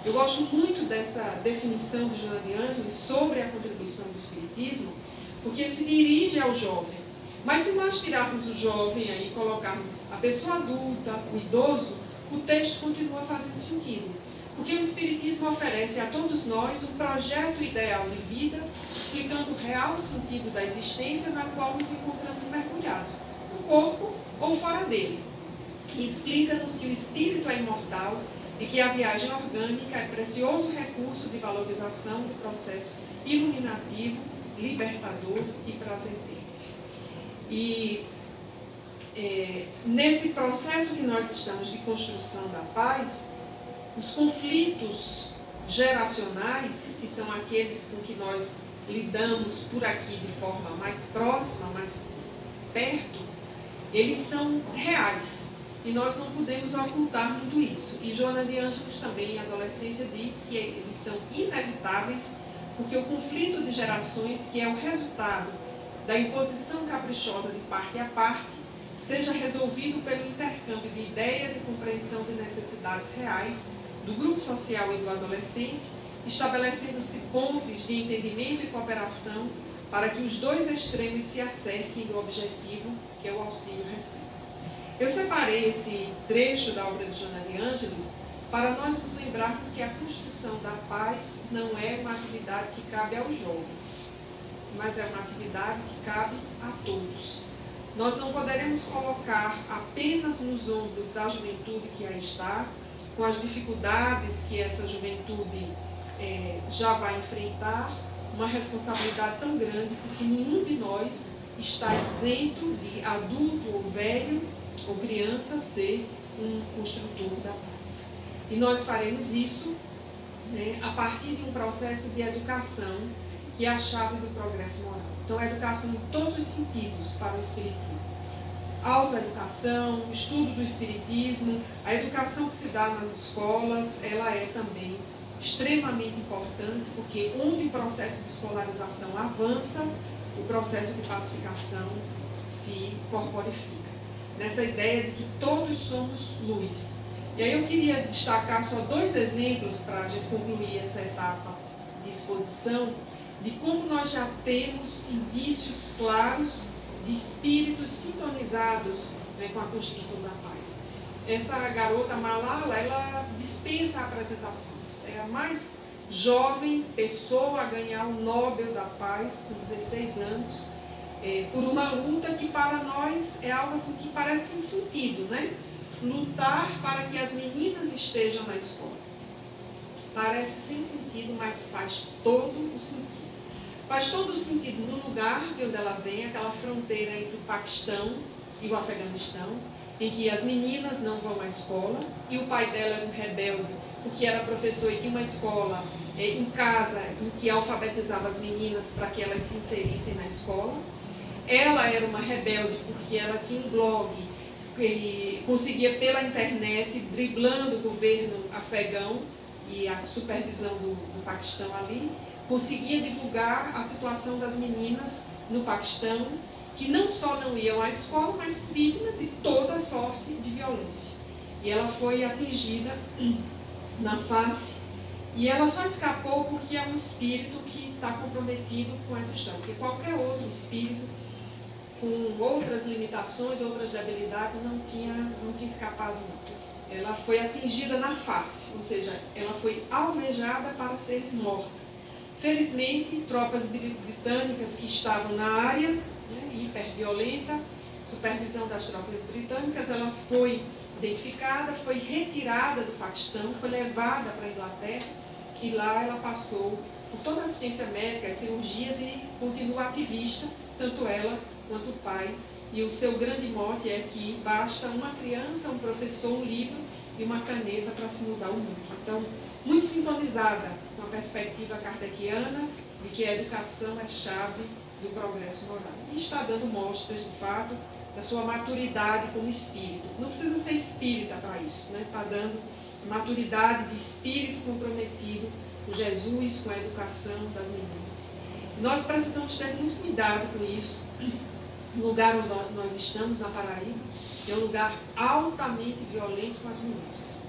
Eu gosto muito dessa definição de Joana de Ângeles sobre a contribuição do Espiritismo, porque se dirige ao jovem. Mas se nós tirarmos o jovem aí e colocarmos a pessoa adulta, o idoso, o texto continua fazendo sentido. Porque o Espiritismo oferece a todos nós um projeto ideal de vida, explicando o real sentido da existência na qual nos encontramos mergulhados, no corpo ou fora dele. E explica-nos que o espírito é imortal e que a viagem orgânica é precioso recurso de valorização do processo iluminativo, libertador e prazenteiro. E nesse processo que nós estamos de construção da paz, os conflitos geracionais, que são aqueles com que nós lidamos por aqui de forma mais próxima, mais perto, eles são reais e nós não podemos ocultar tudo isso. E Joana de Ângeles também, em Adolescência, diz que eles são inevitáveis, porque o conflito de gerações, que é o resultado da imposição caprichosa de parte a parte, seja resolvido pelo intercâmbio de ideias e compreensão de necessidades reais do grupo social e do adolescente, estabelecendo-se pontes de entendimento e cooperação para que os dois extremos se acerquem do objetivo, que é o auxílio recíproco. Eu separei esse trecho da obra de Joana de Ângeles para nós nos lembrarmos que a construção da paz não é uma atividade que cabe aos jovens. mas é uma atividade que cabe a todos. Nós não poderemos colocar apenas nos ombros da juventude que aí está, com as dificuldades que essa juventude já vai enfrentar, uma responsabilidade tão grande, porque nenhum de nós está isento de adulto ou velho ou criança ser um construtor da paz. E nós faremos isso, né, a partir de um processo de educação que é a chave do progresso moral. Então, a educação em todos os sentidos para o Espiritismo. Autoeducação, estudo do Espiritismo, a educação que se dá nas escolas, ela é também extremamente importante, porque onde o processo de escolarização avança, o processo de pacificação se corporifica. Nessa ideia de que todos somos luz. E aí eu queria destacar só 2 exemplos para a gente concluir essa etapa de exposição, de como nós já temos indícios claros de espíritos sintonizados, né, com a construção da paz. Essa garota Malala, ela dispensa apresentações. É a mais jovem pessoa a ganhar o Nobel da Paz, com 16 anos, por uma luta que para nós é algo assim que parece sem sentido, né? Lutar para que as meninas estejam na escola. Parece sem sentido, mas faz todo o sentido. Faz todo o sentido no lugar de onde ela vem, aquela fronteira entre o Paquistão e o Afeganistão, em que as meninas não vão à escola, e o pai dela era um rebelde, porque era professor e tinha uma escola em casa em que alfabetizava as meninas para que elas se inserissem na escola. Ela era uma rebelde porque ela tinha um blog e conseguia pela internet, driblando o governo afegão e a supervisão do Paquistão ali, conseguia divulgar a situação das meninas no Paquistão, que não só não iam à escola, mas vítima de toda sorte de violência. E ela foi atingida na face, e ela só escapou porque é um espírito que está comprometido com essa história, porque qualquer outro espírito com outras limitações, outras debilidades, não tinha escapado não. Ela foi atingida na face, ou seja, ela foi alvejada para ser morta. Felizmente, tropas britânicas que estavam na área, né, hiperviolenta, supervisão das tropas britânicas, ela foi identificada, foi retirada do Paquistão, foi levada para a Inglaterra, e lá ela passou por toda a assistência médica, as cirurgias, e continua ativista, tanto ela quanto o pai. E o seu grande mote é que basta uma criança, um professor, um livro e uma caneta para se mudar o mundo. Então, muito sintonizada com a perspectiva kardeciana de que a educação é chave do progresso moral. E está dando mostras, de fato, da sua maturidade como espírito. Não precisa ser espírita para isso, né? Está dando maturidade de espírito comprometido com Jesus, com a educação das meninas. E nós precisamos ter muito cuidado com isso. O lugar onde nós estamos, na Paraíba, é um lugar altamente violento com as mulheres.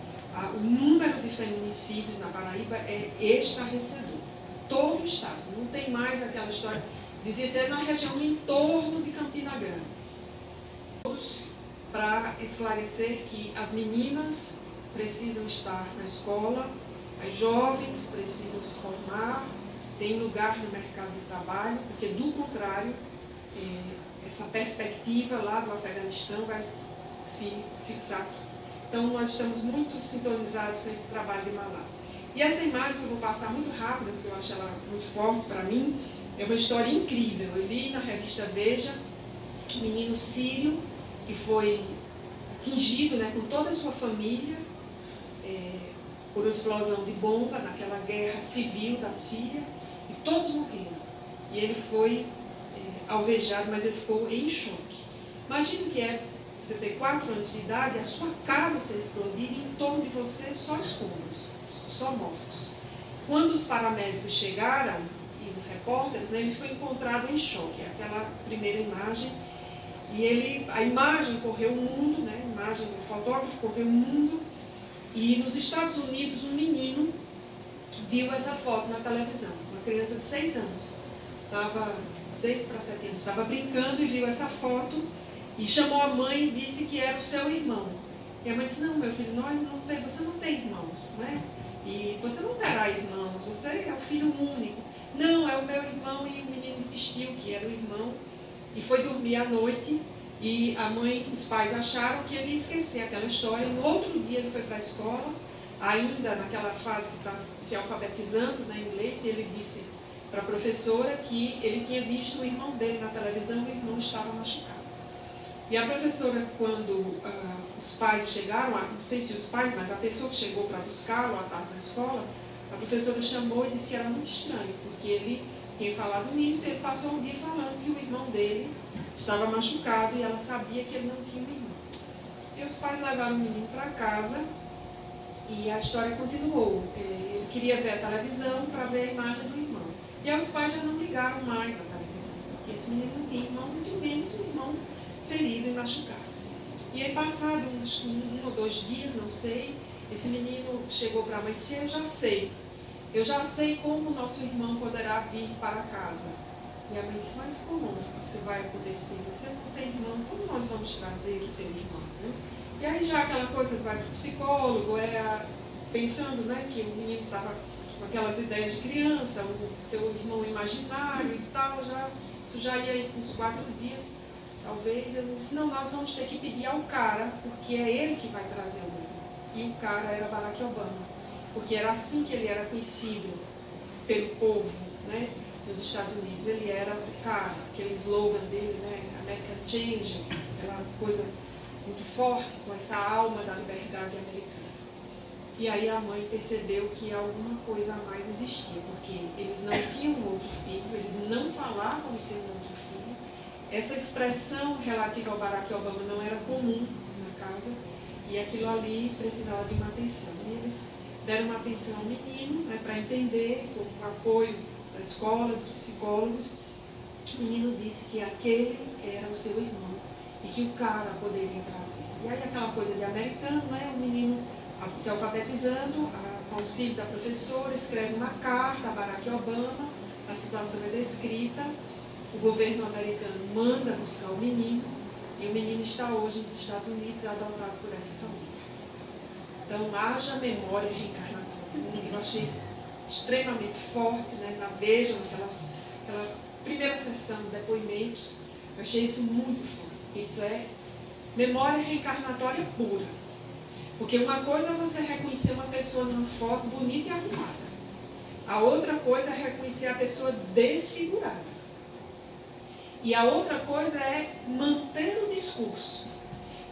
O número de feminicídios na Paraíba é estarrecedor. Todo o estado. Não tem mais aquela história. Dizia ser na região em torno de Campina Grande. Todos para esclarecer que as meninas precisam estar na escola, as jovens precisam se formar, tem lugar no mercado de trabalho, porque do contrário, essa perspectiva lá do Afeganistão vai se fixar aqui. Então, nós estamos muito sintonizados com esse trabalho de Malala. E essa imagem, que eu vou passar muito rápida, porque eu acho ela muito forte para mim, é uma história incrível. Eu li na revista Veja, um menino sírio que foi atingido, né, com toda a sua família, por explosão de bomba naquela guerra civil da Síria, e todos morreram. E ele foi alvejado, mas ele ficou em choque. Imagina o que é você ter 4 anos de idade, a sua casa ser explodida e em torno de você só escombros, só mortos. Quando os paramédicos chegaram, e os repórteres, né, ele foi encontrado em choque. Aquela primeira imagem, e a imagem correu o mundo, né, a imagem do fotógrafo correu o mundo, e nos Estados Unidos um menino viu essa foto na televisão, uma criança de 6 anos, estava 6 para 7 anos, estava brincando e viu essa foto e chamou a mãe e disse que era o seu irmão. E a mãe disse: não, meu filho, você não tem irmãos, né? E você não terá irmãos, você é o filho único. Não, é o meu irmão, e o menino insistiu que era o irmão, e foi dormir à noite, e a mãe, os pais acharam que ele ia esquecer aquela história, e no outro dia ele foi para a escola, ainda naquela fase que está se alfabetizando, né, em inglês, e ele disse para a professora que ele tinha visto o irmão dele na televisão, e o irmão estava machucado. E a professora, quando os pais chegaram, não sei se os pais, mas a pessoa que chegou para buscá-lo à tarde na escola, a professora chamou e disse que era muito estranho, porque ele tinha falado nisso e ele passou um dia falando que o irmão dele estava machucado e ela sabia que ele não tinha um irmão. E os pais levaram o menino para casa e a história continuou. Ele queria ver a televisão para ver a imagem do irmão. E aí os pais já não ligaram mais à televisão, porque esse menino não tinha irmão, muito menos um irmão ferido e machucado. E aí, passado um ou 2 dias, não sei, esse menino chegou para a mãe e disse: eu já sei como o nosso irmão poderá vir para casa. E a mãe disse: mas como isso vai acontecer? Você não tem irmão, como nós vamos trazer o seu irmão? Né? E aí já aquela coisa vai para o psicólogo, pensando, né, que o menino estava com aquelas ideias de criança, o seu irmão imaginário e tal, isso já ia ir com uns 4 dias, talvez. Eu disse: não, nós vamos ter que pedir ao cara, porque é ele que vai trazer o irmão. E o cara era Barack Obama, porque era assim que ele era conhecido pelo povo, né, nos Estados Unidos. Ele era o cara, aquele slogan dele, né, American Change, aquela coisa muito forte, com essa alma da liberdade americana. E aí a mãe percebeu que alguma coisa a mais existia, porque eles não tinham um outro filho, eles não falavam em ter um outro filho. Essa expressão relativa ao Barack Obama não era comum na casa, e aquilo ali precisava de uma atenção. E eles deram uma atenção ao menino, né, para entender, com o apoio da escola, dos psicólogos. O menino disse que aquele era o seu irmão e que o cara poderia trazer. E aí aquela coisa de americano, né, o menino se alfabetizando, com auxílio da professora, escreve uma carta a Barack Obama, a situação é descrita, o governo americano manda buscar o menino, e o menino está hoje nos Estados Unidos, adotado por essa família. Então, haja memória reencarnatória. Né? Eu achei isso extremamente forte, né? Na Veja, naquela primeira sessão de depoimentos, eu achei isso muito forte, porque isso é memória reencarnatória pura. Porque uma coisa é você reconhecer uma pessoa numa foto bonita e arrumada. A outra coisa é reconhecer a pessoa desfigurada. E a outra coisa é manter o discurso.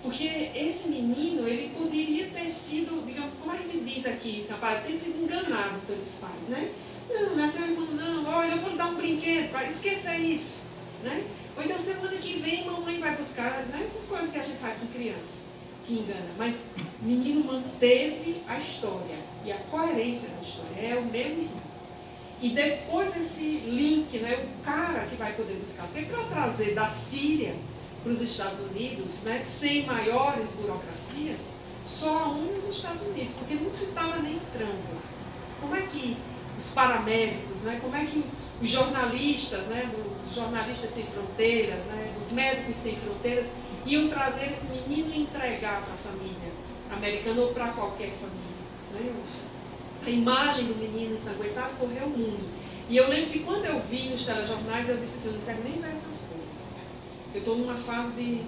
Porque esse menino, ele poderia ter sido, digamos, como a gente diz aqui, ter sido enganado pelos pais, né? Não, não é seu irmão, não. Olha, eu vou lhe dar um brinquedo, esqueça isso, né? Ou então semana que vem, mamãe vai buscar, né? Essas coisas que a gente faz com criança, que engana. Mas o menino manteve a história e a coerência da história. É o meu irmão. E depois esse link, né, o cara que vai poder buscar. Porque para trazer da Síria para os Estados Unidos, né, sem maiores burocracias, só há um nos Estados Unidos, porque não se estava nem entrando lá. Como é que os paramédicos, né, como é que os jornalistas, né, dos Jornalistas Sem Fronteiras, né, dos Médicos Sem Fronteiras, iam trazer esse menino e entregar para a família americana ou para qualquer família, né? A imagem do menino ensanguentado correu o mundo. E eu lembro que quando eu vi nos telejornais, eu disse assim: eu não quero nem ver essas coisas. Eu estou numa fase de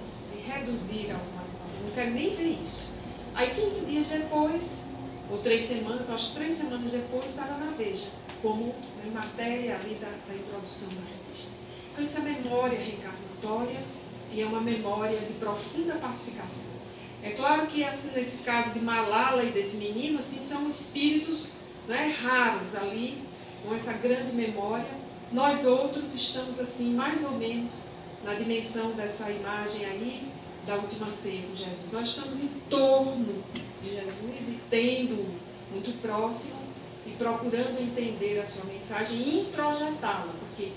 reduzir algumas informações, eu não quero nem ver isso. Aí 15 dias depois, ou 3 semanas, acho que 3 semanas depois, estava na Veja, como na matéria ali da introdução da revista. Então isso é memória reencarnatória e é uma memória de profunda pacificação. É claro que assim, nesse caso de Malala e desse menino, assim, são espíritos, né, raros ali, com essa grande memória. Nós outros estamos assim, mais ou menos, na dimensão dessa imagem aí, da última ceia com Jesus. Nós estamos em torno de Jesus e tendo muito próximo e procurando entender a sua mensagem e introjetá-la, porque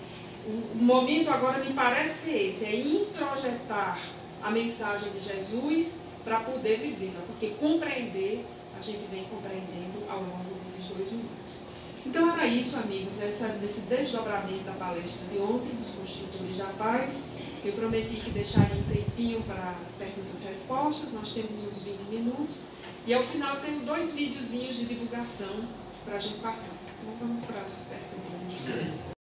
o momento agora me parece ser esse, é introjetar a mensagem de Jesus para poder vivê-la, porque compreender, a gente vem compreendendo ao longo desses 2 minutos. Então era isso, amigos, nesse desdobramento da palestra de ontem, dos Construtores da Paz. Eu prometi que deixaria um tempinho para perguntas e respostas, nós temos uns 20 minutos, e ao final tenho 2 videozinhos de divulgação para a gente passar. Então vamos para as perguntas individuais.